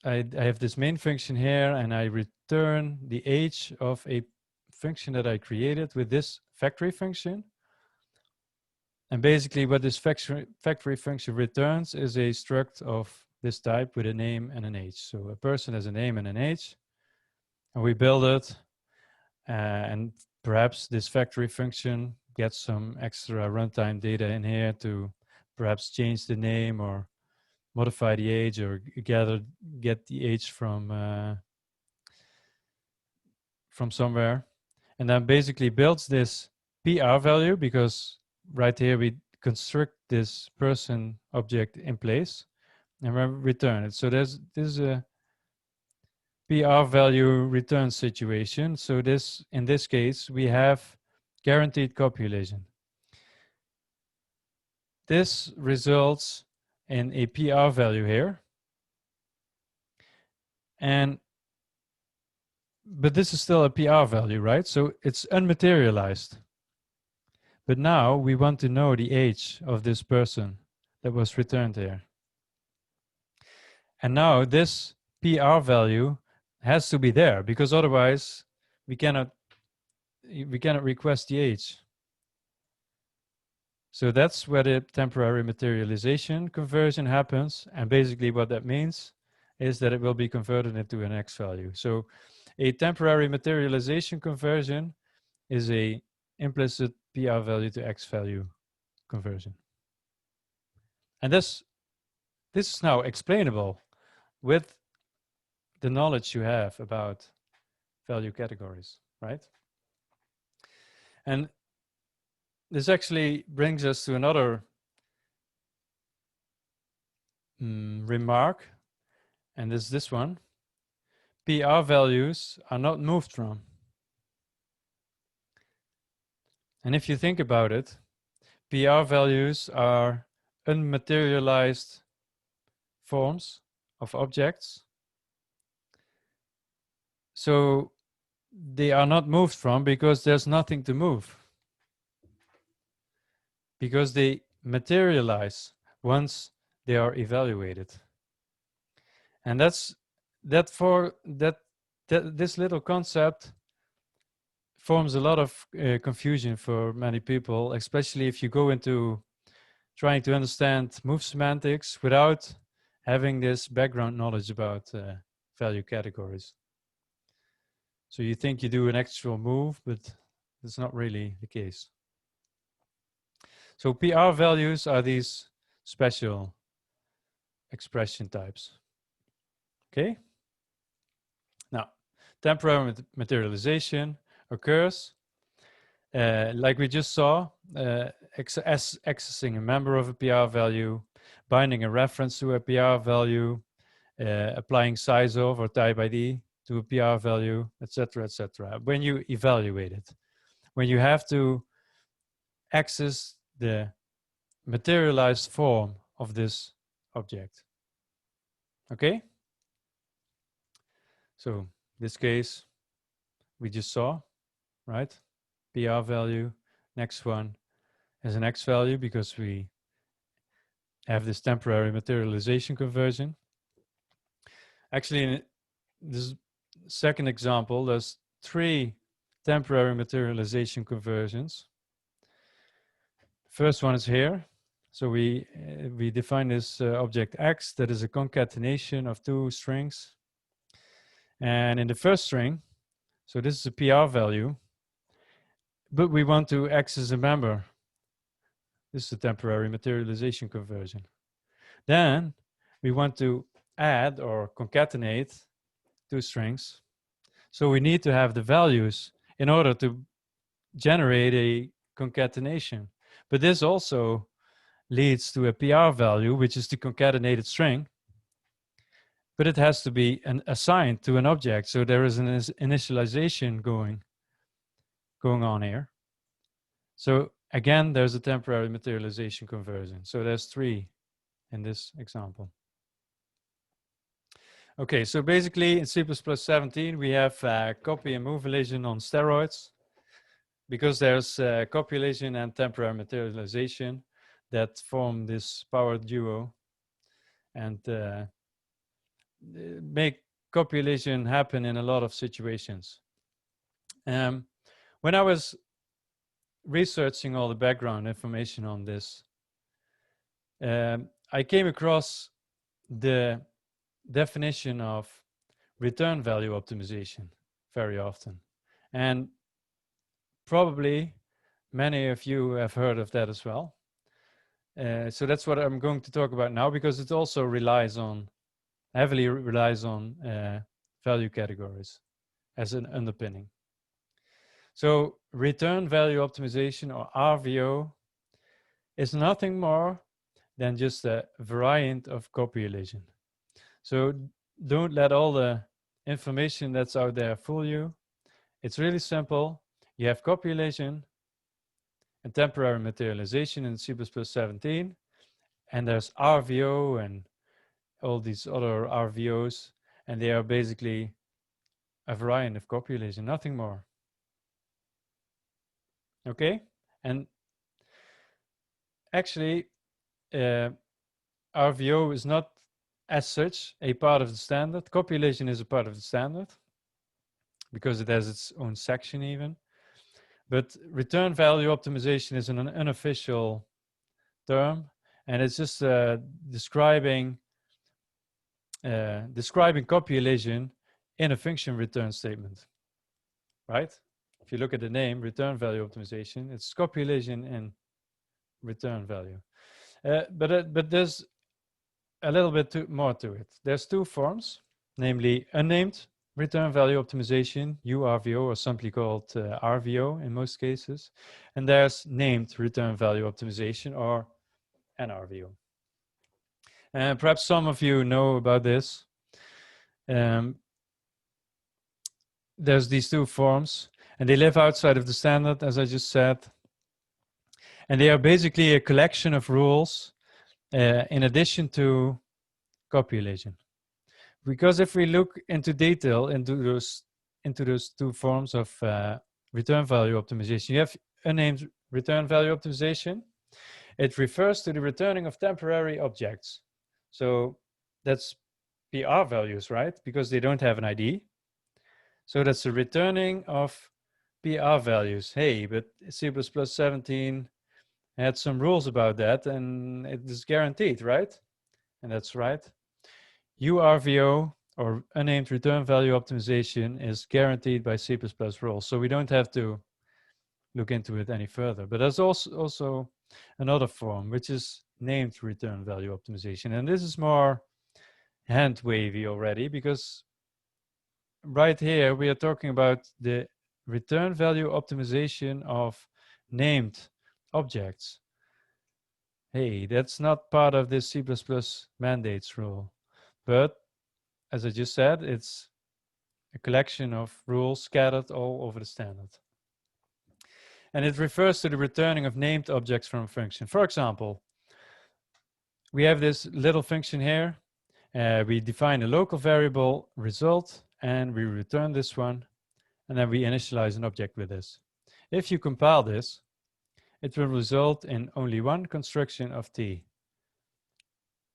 [SPEAKER 1] have this main function here, and I return the age of a function that I created with this factory function. And basically what this factory function returns is a struct of this type with a name and an age. So a person has a name and an age, and we build it, and perhaps this factory function gets some extra runtime data in here to perhaps change the name or modify the age or get the age from somewhere, and then basically builds this PR value, because right here we construct this person object in place and return it. So this is a PR value return situation. So in this case we have guaranteed copulation. This results in a PR value here, but this is still a PR value, right? So it's unmaterialized. But now we want to know the age of this person that was returned here. And now this PR value has to be there, because otherwise we cannot request the age. So that's where the temporary materialization conversion happens. And basically what that means is that it will be converted into an xvalue. So a temporary materialization conversion is a implicit PR value to xvalue conversion. And this is now explainable with the knowledge you have about value categories, right? And this actually brings us to another remark, and this one. PR values are not moved from. And if you think about it, PR values are unmaterialized forms of objects. So they are not moved from because there's nothing to move. Because they materialize once they are evaluated. And this little concept forms a lot of confusion for many people, especially if you go into trying to understand move semantics without having this background knowledge about value categories. So you think you do an actual move, but that's not really the case. So PR values are these special expression types. Okay? Now, temporary materialization occurs, like we just saw, accessing a member of a PR value, binding a reference to a PR value, applying size of or type ID to a PR value, etc., etc. When you evaluate it, when you have to access the materialized form of this object. Okay? So this case we just saw, right? PR value, next one is an xvalue because we have this temporary materialization conversion. Actually, in this second example, there's 3 temporary materialization conversions. First one is here. So we define this object X that is a concatenation of 2 strings. And in the first string, so this is a PR value, but we want to access a member. This is a temporary materialization conversion. Then we want to add or concatenate 2 strings. So we need to have the values in order to generate a concatenation. But this also leads to a PR value, which is the concatenated string, but it has to be assigned to an object. So there is an initialization going on here. So again, there's a temporary materialization conversion. So there's 3 in this example. Okay, so basically in C++17, we have copy and move elision on steroids, because there's copy elision and temporary materialization that form this power duo and make copy elision happen in a lot of situations. When I was researching all the background information on this, I came across the definition of return value optimization very often. And probably many of you have heard of that as well. So that's what I'm going to talk about now, because it also heavily relies on value categories as an underpinning. So return value optimization, or RVO, is nothing more than just a variant of copy elision. So don't let all the information that's out there fool you. It's really simple. You have copy elision and temporary materialization in C++17, and there's RVO and all these other RVOs, and they are basically a variant of copy elision, nothing more. Okay? And actually, RVO is not as such a part of the standard. Copy elision is a part of the standard because it has its own section even. But return value optimization is an unofficial term, and it's just describing copy elision in a function return statement, right? If you look at the name, return value optimization, it's copy elision in return value. But there's a little bit more to it. There's 2 forms, namely unnamed return value optimization, URVO, or simply called RVO in most cases. And there's named return value optimization, or NRVO. And perhaps some of you know about this. There's these 2 forms, and they live outside of the standard, as I just said. And they are basically a collection of rules in addition to copy elision. Because if we look into detail into those 2 forms of return value optimization, you have unnamed return value optimization. It refers to the returning of temporary objects. So that's PR values, right? Because they don't have an ID. So that's the returning of PR values. Hey, but C++17 had some rules about that, and it is guaranteed, right? And that's right. URVO, or unnamed return value optimization, is guaranteed by C++ rules. So we don't have to look into it any further. But there's also another form, which is named return value optimization. And this is more hand-wavy already, because right here we are talking about the return value optimization of named objects. Hey, that's not part of this C++ mandates rule, but as I just said, it's a collection of rules scattered all over the standard. And it refers to the returning of named objects from a function. For example, we have this little function here. We define a local variable result, and we return this one, and then we initialize an object with this. If you compile this, it will result in only one construction of t.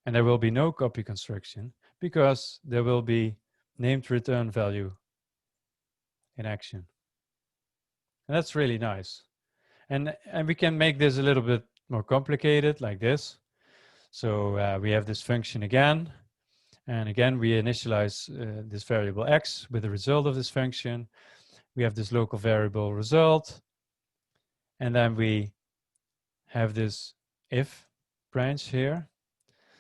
[SPEAKER 1] And there will be no copy construction because there will be named return value in action. And that's really nice. And we can make this a little bit more complicated like this. So we have this function again. And again, we initialize this variable x with the result of this function. We have this local variable result. And then we have this if branch here.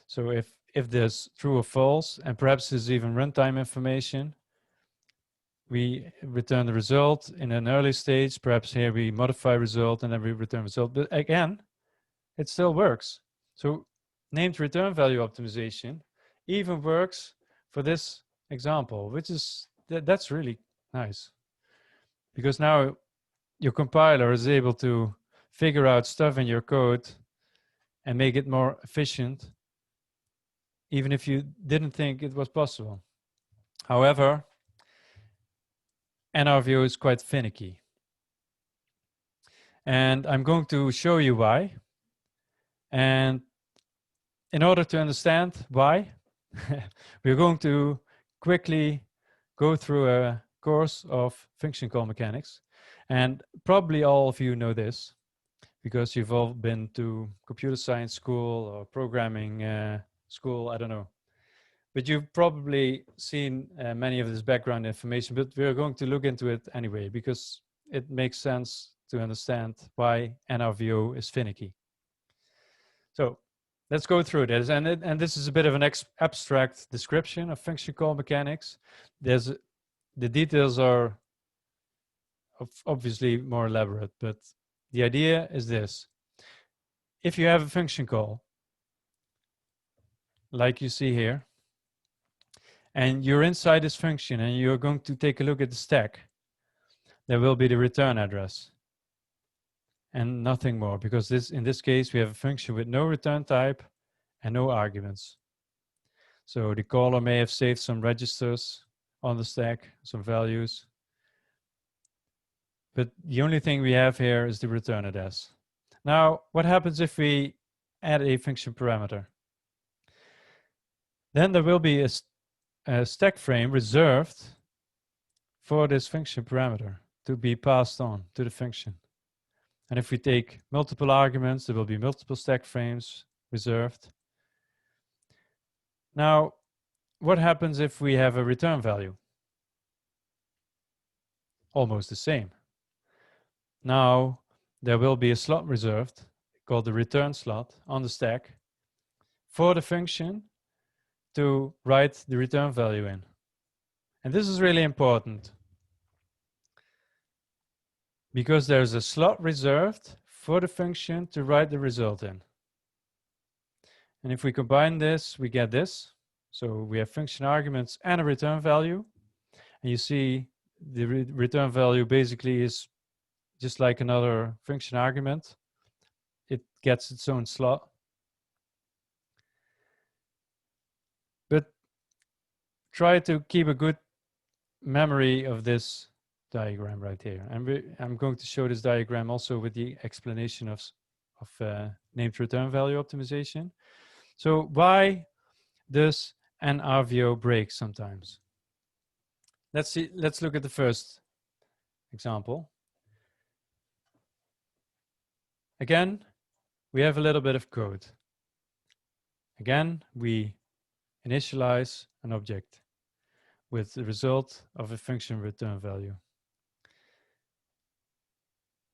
[SPEAKER 1] So if there's true or false, and perhaps there's even runtime information, we return the result in an early stage. Perhaps here we modify result and then we return result. But again, it still works. So named return value optimization even works for this example, which is, that's really nice. Because now your compiler is able to figure out stuff in your code and make it more efficient, even if you didn't think it was possible. However, NRVO is quite finicky. And I'm going to show you why. And in order to understand why, we're going to quickly go through a course of function call mechanics. And probably all of you know this because you've all been to computer science school or programming school, I don't know. But you've probably seen many of this background information, but we're going to look into it anyway because it makes sense to understand why NRVO is finicky. So let's go through this. And this is a bit of an abstract description of function call mechanics. The details are obviously more elaborate, but the idea is this. If you have a function call, like you see here, and you're inside this function and you're going to take a look at the stack, there will be the return address and nothing more, because in this case we have a function with no return type and no arguments. So the caller may have saved some registers on the stack, some values, but the only thing we have here is the return address. Now, what happens if we add a function parameter? Then there will be a stack frame reserved for this function parameter to be passed on to the function. And if we take multiple arguments, there will be multiple stack frames reserved. Now, what happens if we have a return value? Almost the same. Now, there will be a slot reserved called the return slot on the stack for the function to write the return value in. And this is really important because there's a slot reserved for the function to write the result in. And if we combine this, we get this. So we have function arguments and a return value. And you see the return value basically is just like another function argument. It gets its own slot. But try to keep a good memory of this diagram right here. And I'm going to show this diagram also with the explanation of named return value optimization. So why does an RVO break sometimes? Let's look at the first example. Again, we have a little bit of code. Again, we initialize an object with the result of a function return value.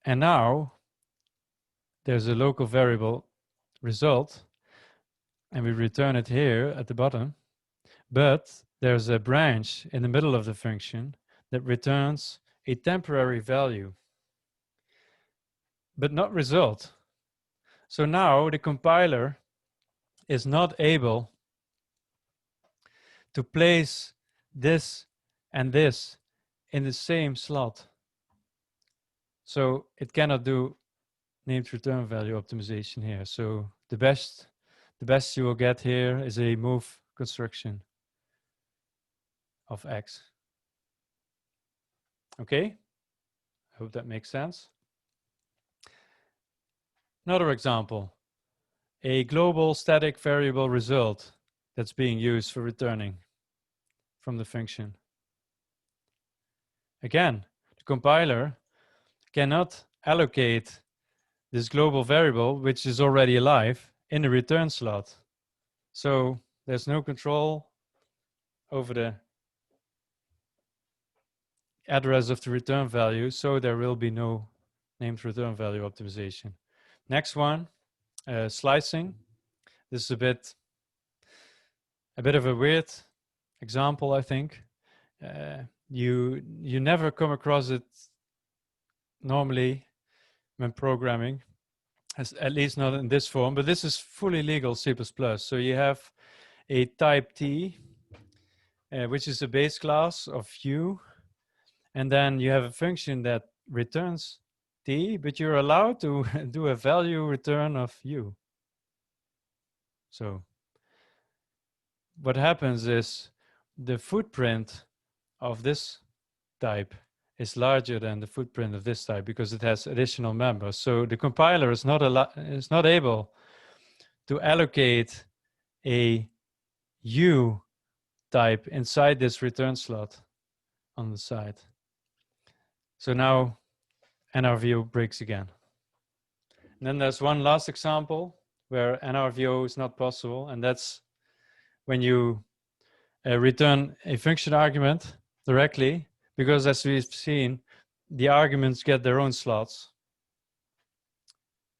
[SPEAKER 1] And now there's a local variable result, and we return it here at the bottom. But there's a branch in the middle of the function that returns a temporary value, but not result. So now the compiler is not able to place this and this in the same slot. So it cannot do named return value optimization here. So the best you will get here is a move construction of X. Okay? I hope that makes sense. Another example, a global static variable result that's being used for returning from the function. Again, the compiler cannot allocate this global variable, which is already alive, in the return slot. So there's no control over the address of the return value, so there will be no named return value optimization. Next one, slicing. This is a bit of a weird example, I think. You never come across it normally when programming, at least not in this form, but this is fully legal C++. So you have a type T, which is a base class of U, and then you have a function that returns T, but you're allowed to do a value return of U. So what happens is the footprint of this type is larger than the footprint of this type because it has additional members. So the compiler is not able to allocate a U type inside this return slot on the side. So now NRVO breaks again. And then there's one last example where NRVO is not possible, and that's when you return a function argument directly, because as we've seen, the arguments get their own slots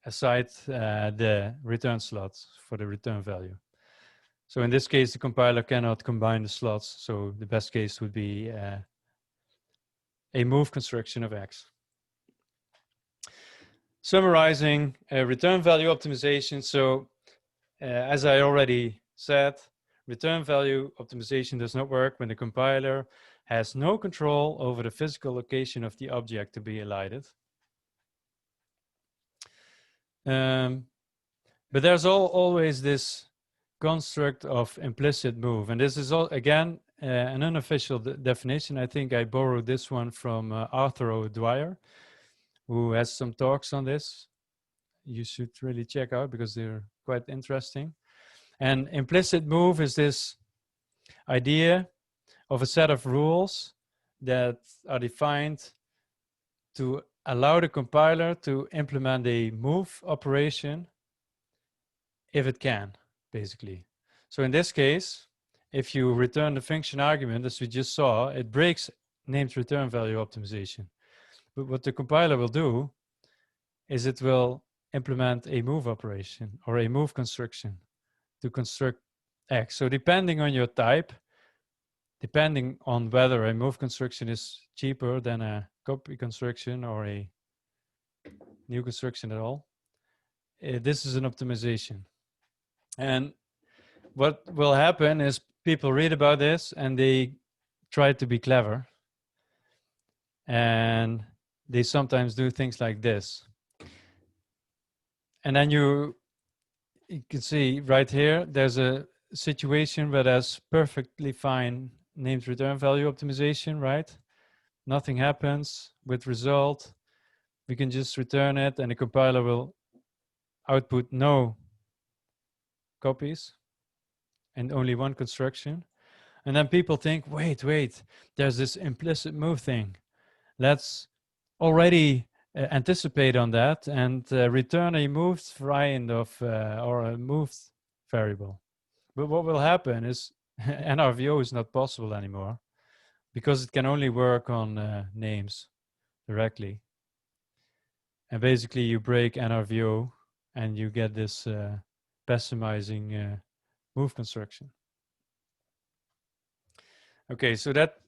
[SPEAKER 1] aside the return slots for the return value. So in this case, the compiler cannot combine the slots, so the best case would be a move construction of X. Summarizing return value optimization. So as I already said, return value optimization does not work when the compiler has no control over the physical location of the object to be elided. But there's always this construct of implicit move, and this is again an unofficial definition. I think I borrowed this one from Arthur O'Dwyer, who has some talks on this. You should really check out because they're quite interesting. And implicit move is this idea of a set of rules that are defined to allow the compiler to implement a move operation if it can, basically. So in this case, if you return the function argument, as we just saw, it breaks named return value optimization. But what the compiler will do is it will implement a move operation or a move construction to construct X. So depending on your type, depending on whether a move construction is cheaper than a copy construction or a new construction at all, this is an optimization. And what will happen is people read about this and they try to be clever. And they sometimes do things like this. And then you can see right here, there's a situation where there's perfectly fine named return value optimization, right? Nothing happens with result. We can just return it and the compiler will output no copies and only one construction. And then people think, wait, there's this implicit move thing. Let's already anticipate on that and return a moved variant of or a moved variable. But what will happen is NRVO is not possible anymore because it can only work on names directly. And basically you break NRVO and you get this pessimizing move construction. Okay, so that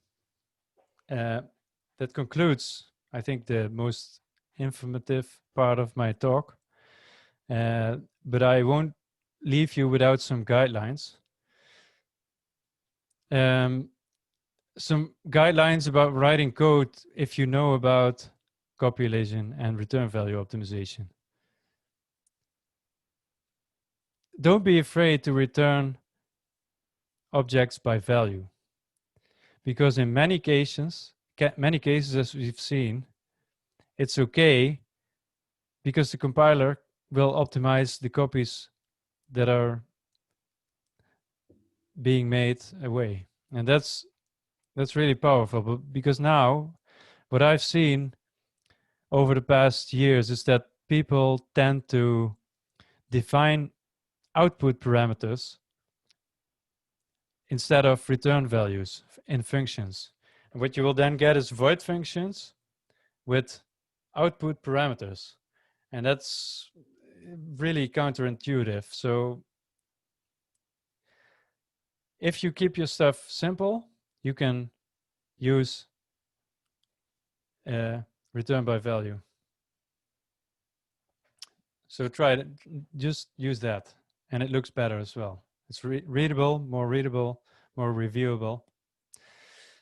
[SPEAKER 1] that concludes, I think, the most informative part of my talk. But I won't leave you without some guidelines. Some guidelines about writing code if you know about copy elision and return value optimization. Don't be afraid to return objects by value, because in many cases as we've seen, it's okay because the compiler will optimize the copies that are being made away, and that's really powerful. But because now what I've seen over the past years is that people tend to define output parameters instead of return values in functions. And what you will then get is void functions with output parameters. And that's really counterintuitive. So if you keep your stuff simple, you can use return by value. So try it, just use that, and it looks better as well. It's readable, more reviewable.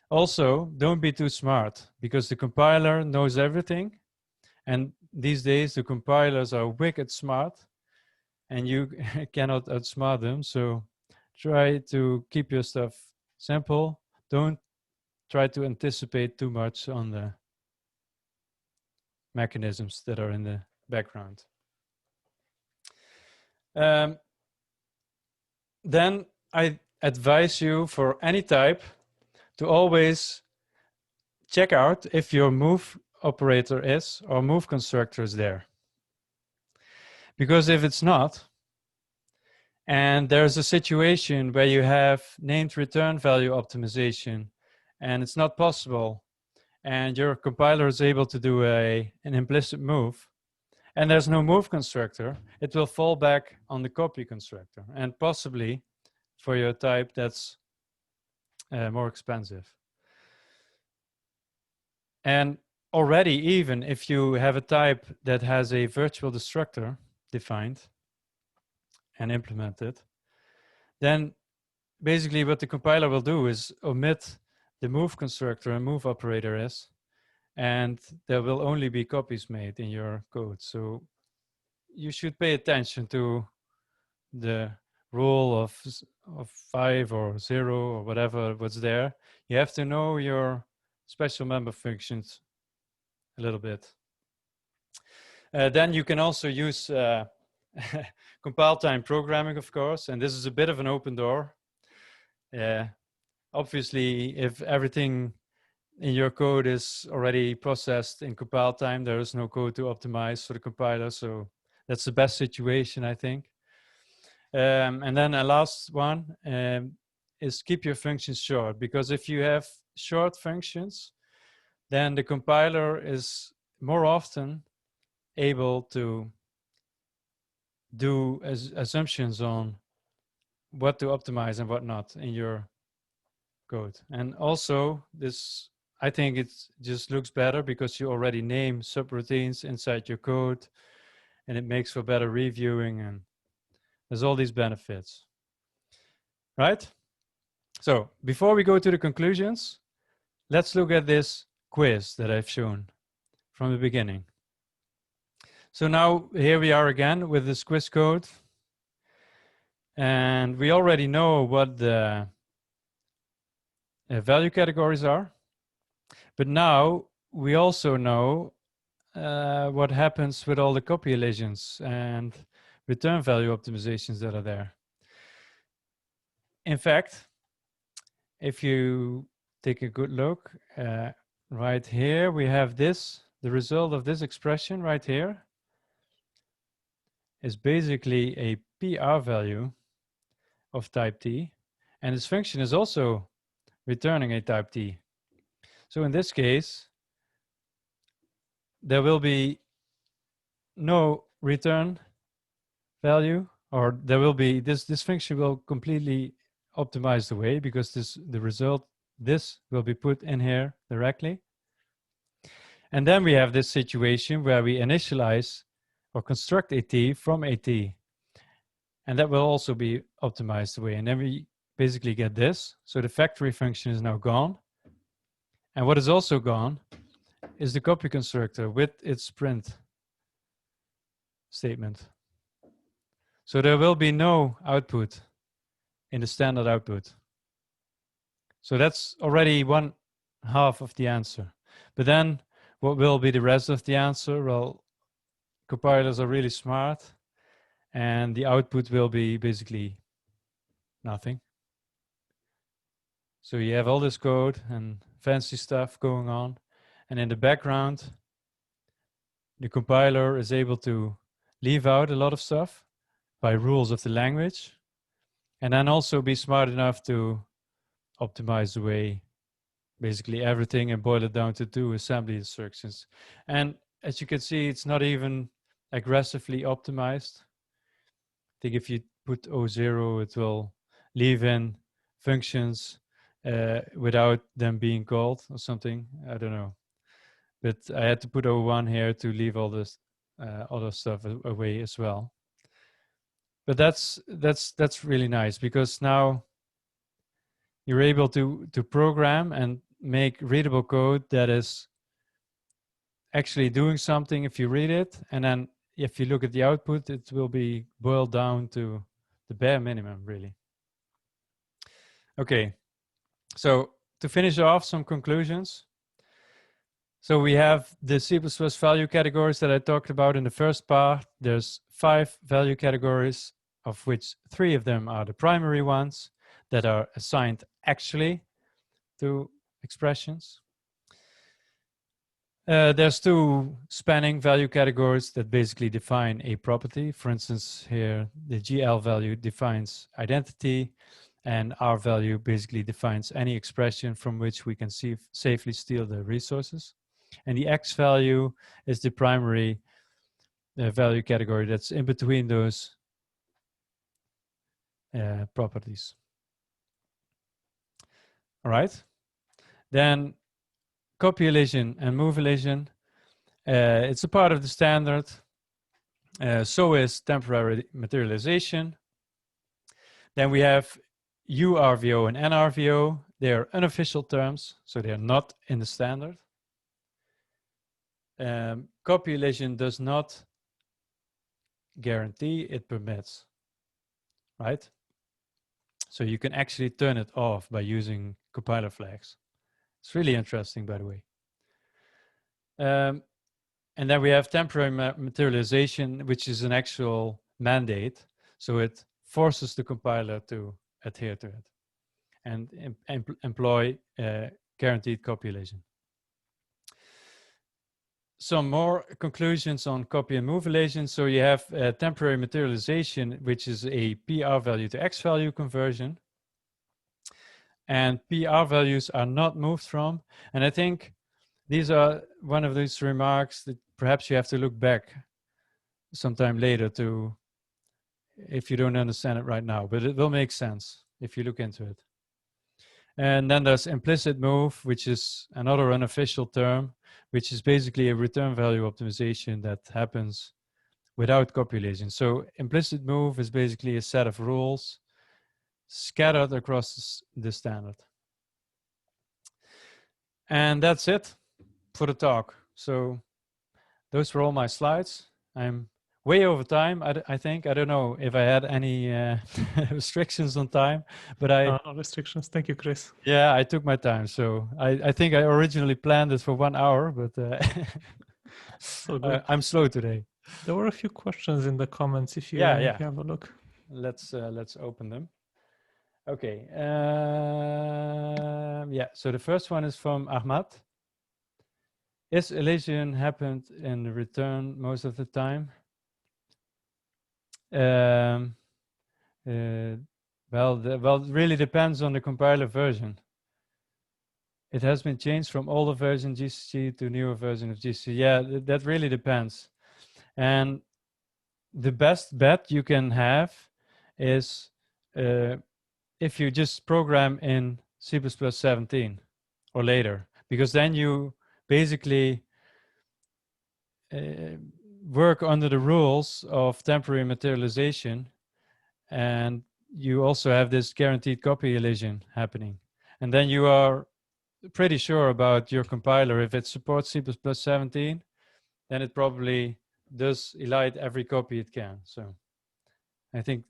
[SPEAKER 1] Also, don't be too smart, because the compiler knows everything, and these days the compilers are wicked smart, and you cannot outsmart them. So try to keep your stuff simple. Don't try to anticipate too much on the mechanisms that are in the background. Then I advise you, for any type, to always check out if your move operator is, or move constructor is there. Because if it's not, and there's a situation where you have named return value optimization and it's not possible, and your compiler is able to do an implicit move, and there's no move constructor, it will fall back on the copy constructor, and possibly for your type that's more expensive. And already, even if you have a type that has a virtual destructor defined and implemented, then basically what the compiler will do is omit the move constructor and move operator is, and there will only be copies made in your code. So you should pay attention to the rule of 5 or 0 or whatever what's there. You have to know your special member functions a little bit. Then you can also use compile time programming, of course, and this is a bit of an open door. Obviously, if everything in your code is already processed in compile time, there is no code to optimize for the compiler, so that's the best situation, I think. And then a last one is keep your functions short, because if you have short functions, then the compiler is more often able to do assumptions on what to optimize and what not in your code. And also, this, I think it just looks better because you already name subroutines inside your code, and it makes for better reviewing, and there's all these benefits, right? So before we go to the conclusions, let's look at this quiz that I've shown from the beginning. So now here we are again with this quiz code, and we already know what the value categories are, but now we also know what happens with all the copy elisions and return value optimizations that are there. In fact, if you take a good look, right here we have this, the result of this expression right here is basically a PR value of type T, and this function is also returning a type T. So in this case, there will be no return value, or there will be this function will completely optimize the way, because the result this will be put in here directly. And then we have this situation where we initialize or construct AT from AT. And that will also be optimized away. And then we basically get this. So the factory function is now gone. And what is also gone is the copy constructor with its print statement. So there will be no output in the standard output. So that's already one half of the answer. But then what will be the rest of the answer? Well, compilers are really smart, and the output will be basically nothing. So you have all this code and fancy stuff going on, and in the background, the compiler is able to leave out a lot of stuff by rules of the language, and then also be smart enough to optimize away basically everything and boil it down to 2 assembly instructions. And as you can see, it's not even aggressively optimized. I think if you put 0, it will leave in functions without them being called or something. I don't know. But I had to put 01 here to leave all this other stuff away as well. But that's really nice, because now you're able to program and make readable code that is actually doing something if you read it, and then if you look at the output, it will be boiled down to the bare minimum, really. Okay, so to finish off, some conclusions. So we have the C++ value categories that I talked about in the first part. There's 5 value categories, of which 3 of them are the primary ones that are assigned actually to expressions. There's 2 spanning value categories that basically define a property. For instance, here the GL value defines identity, and rvalue basically defines any expression from which we can safely steal the resources. And the xvalue is the primary value category that's in between those properties. All right. Then copy elision and move elision. It's a part of the standard. So is temporary materialization. Then we have URVO and NRVO. They are unofficial terms, so they are not in the standard. Copy elision does not guarantee, it permits, right? So you can actually turn it off by using compiler flags. It's really interesting, by the way. And then we have temporary materialization, which is an actual mandate. So it forces the compiler to adhere to it and employ guaranteed copy elision. Some more conclusions on copy and move elision. So you have temporary materialization, which is a prvalue to xvalue conversion. And prvalues are not moved from. And I think these are one of these remarks that perhaps you have to look back sometime later to, if you don't understand it right now, but it will make sense if you look into it. And then there's implicit move, which is another unofficial term, which is basically a return value optimization that happens without copy elision. So implicit move is basically a set of rules scattered across the standard. And that's it for the talk. So those were all my slides. I'm way over time, I think. I don't know if I had any restrictions on time, but
[SPEAKER 3] No restrictions. Thank you, Kris.
[SPEAKER 1] Yeah, I took my time. So I think I originally planned it for 1 hour, but
[SPEAKER 3] So good.
[SPEAKER 1] I'm slow today.
[SPEAKER 3] There were a few questions in the comments if you, if you have a look.
[SPEAKER 1] Let's open them. Okay. Yeah, so the first one is from Ahmad. Is elision happened in the return most of the time? Well, it really depends on the compiler version. It has been changed from older version GCC to newer version of GCC. Yeah, that really depends. And the best bet you can have is if you just program in C++17 or later, because then you basically work under the rules of temporary materialization, and you also have this guaranteed copy elision happening. And then you are pretty sure about your compiler. If it supports C++17, then it probably does elide every copy it can. So I think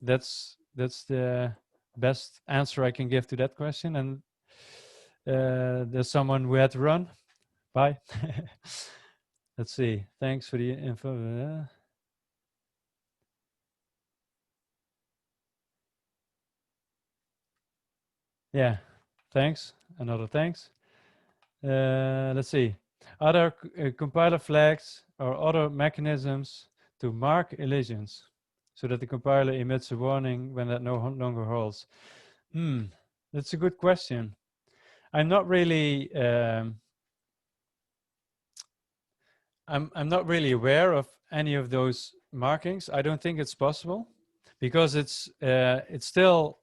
[SPEAKER 1] that's the best answer I can give to that question. And there's someone who had to run. Bye. Let's see. Thanks for the info. Yeah, thanks. Another thanks. Let's see. Other compiler flags or other mechanisms to mark elisions so that the compiler emits a warning when that no longer holds. That's a good question. I'm not really I'm not really aware of any of those markings. I don't think it's possible because it's still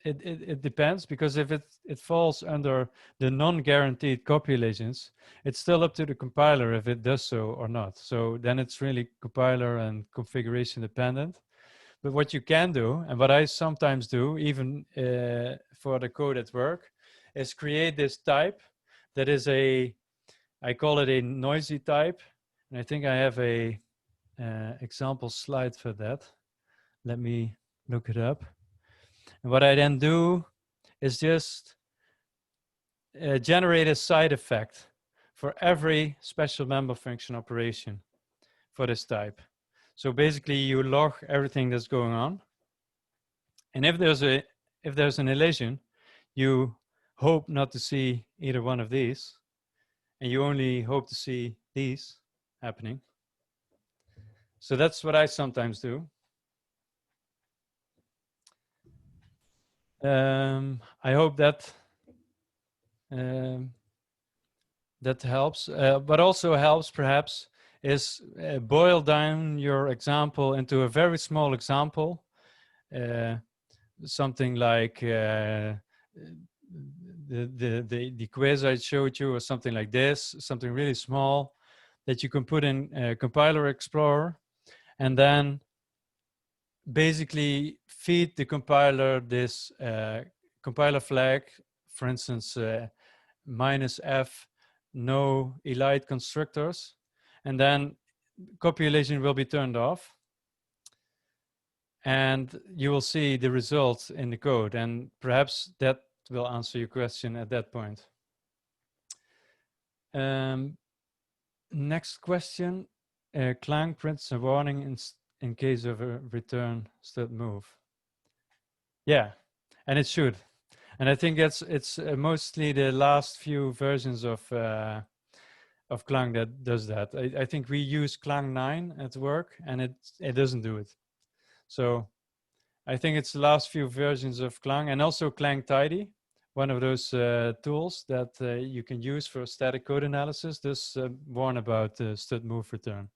[SPEAKER 1] it depends, because if it falls under the non-guaranteed copy elisions, it's still up to the compiler if it does so or not. So then it's really compiler and configuration dependent. But what you can do, and what I sometimes do, even for the code at work, is create this type that is I call it a noisy type. And I think I have a example slide for that. Let me look it up. And what I then do is just generate a side effect for every special member function operation for this type. So basically you log everything that's going on. And if there's an elision, you hope not to see either one of these, and you only hope to see these happening. So that's what I sometimes do. I hope that that helps. What also helps, perhaps, is boil down your example into a very small example. Something like the quiz I showed you, or something like this, something really small that you can put in Compiler Explorer, and then basically feed the compiler this compiler flag, for instance, -f, no elide constructors, and then copy elision will be turned off, and you will see the results in the code, and perhaps that will answer your question at that point. Next question. Clang prints a warning in case of a return stud move. Yeah, and it should. And I think it's mostly the last few versions of Clang that does that. I think we use Clang 9 at work, and it doesn't do it. So I think it's the last few versions of Clang, and also Clang Tidy, one of those tools that you can use for static code analysis, does warn about stud move return.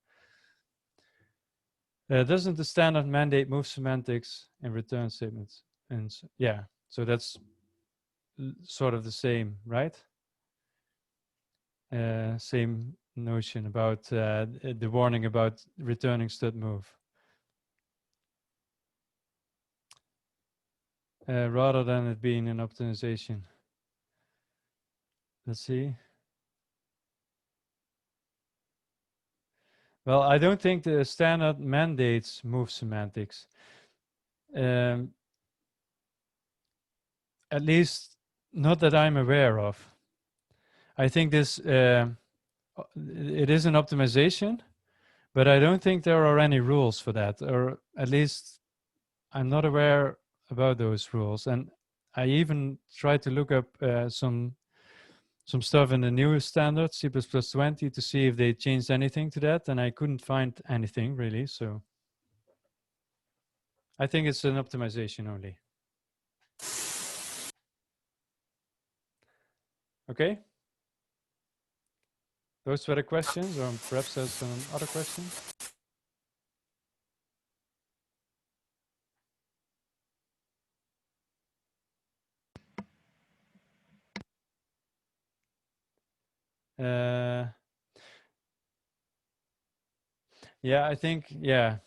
[SPEAKER 1] Doesn't the standard mandate move semantics in return statements? And yeah, so that's sort of the same, right? Same notion about the warning about returning stud move. Rather than it being an optimization. Let's see. Well, I don't think the standard mandates move semantics. At least not that I'm aware of. I think this it is an optimization, but I don't think there are any rules for that, or at least I'm not aware about those rules. And I even tried to look up some stuff in the new standard, C++20, to see if they changed anything to that, and I couldn't find anything really, so I think it's an optimization only. Okay? Those were the questions, or perhaps there's some other questions? Yeah, I think, yeah.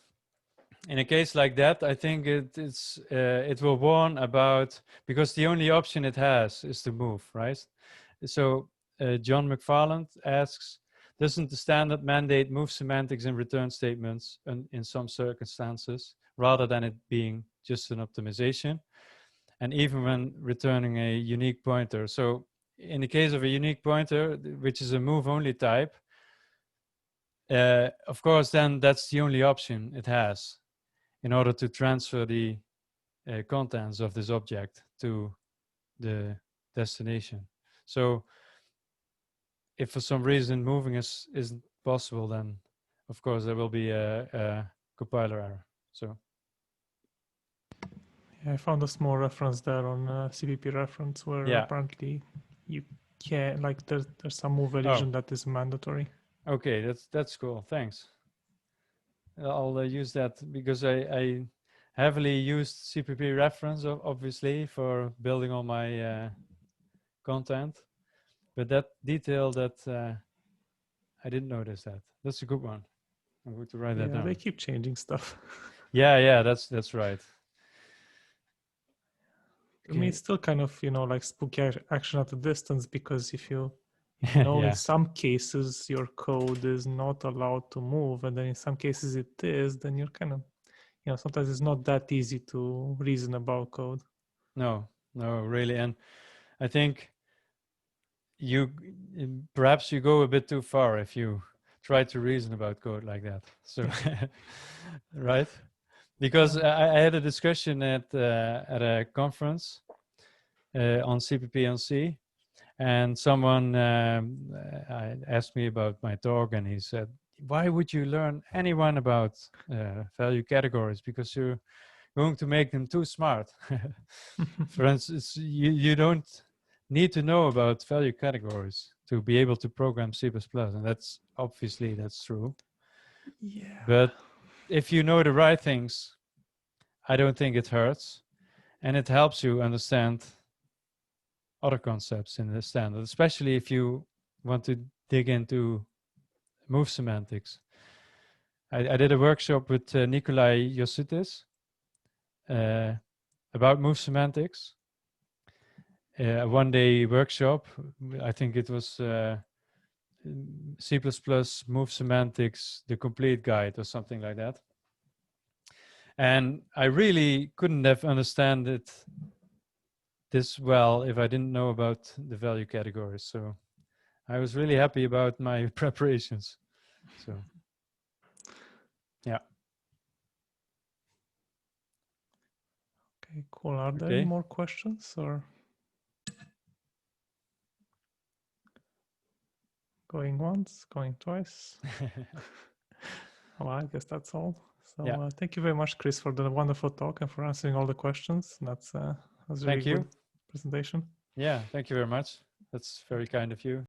[SPEAKER 1] In a case like that, I think it will warn about, because the only option it has is to move, right? So John McFarland asks, doesn't the standard mandate move semantics in return statements in some circumstances, rather than it being just an optimization? And even when returning a unique pointer. So in the case of a unique pointer, which is a move-only type, of course, then that's the only option it has in order to transfer the contents of this object to the destination. So if for some reason moving isn't possible, then of course there will be a compiler error. So
[SPEAKER 3] yeah, I found a small reference there on CPP reference where apparently you can, like, there's some move elision that is mandatory.
[SPEAKER 1] Okay, that's cool. Thanks. I'll use that because I heavily used CPP reference, obviously, for building all my content. But that detail that I didn't notice that. That's a good one. I'm going to write that down.
[SPEAKER 3] They keep changing stuff.
[SPEAKER 1] Yeah, that's right.
[SPEAKER 3] I mean, it's still kind of, like spooky action at a distance, because if you know in some cases your code is not allowed to move, and then in some cases it is, then you're kind of, sometimes it's not that easy to reason about code.
[SPEAKER 1] No, really. And I think perhaps you go a bit too far if you try to reason about code like that. So, right? Because I had a discussion at a conference on CPP-on-C, and someone asked me about my talk, and he said, "Why would you learn anyone about value categories? Because you're going to make them too smart." For instance, you don't need to know about value categories to be able to program C++, and that's true.
[SPEAKER 3] Yeah.
[SPEAKER 1] But if you know the right things, I don't think it hurts, and it helps you understand other concepts in the standard, especially if you want to dig into move semantics. I did a workshop with Nikolai Yositis about move semantics. A one-day workshop. I think it was C++ move semantics, the complete guide or something like that. And I really couldn't have understand it this well if I didn't know about the value categories. So I was really happy about my preparations. So yeah.
[SPEAKER 3] Okay, cool. Are there any more questions, or going once, going twice? Well, I guess that's all. So thank you very much, Kris, for the wonderful talk and for answering all the questions. That's a really good presentation.
[SPEAKER 1] Yeah, thank you very much. That's very kind of you.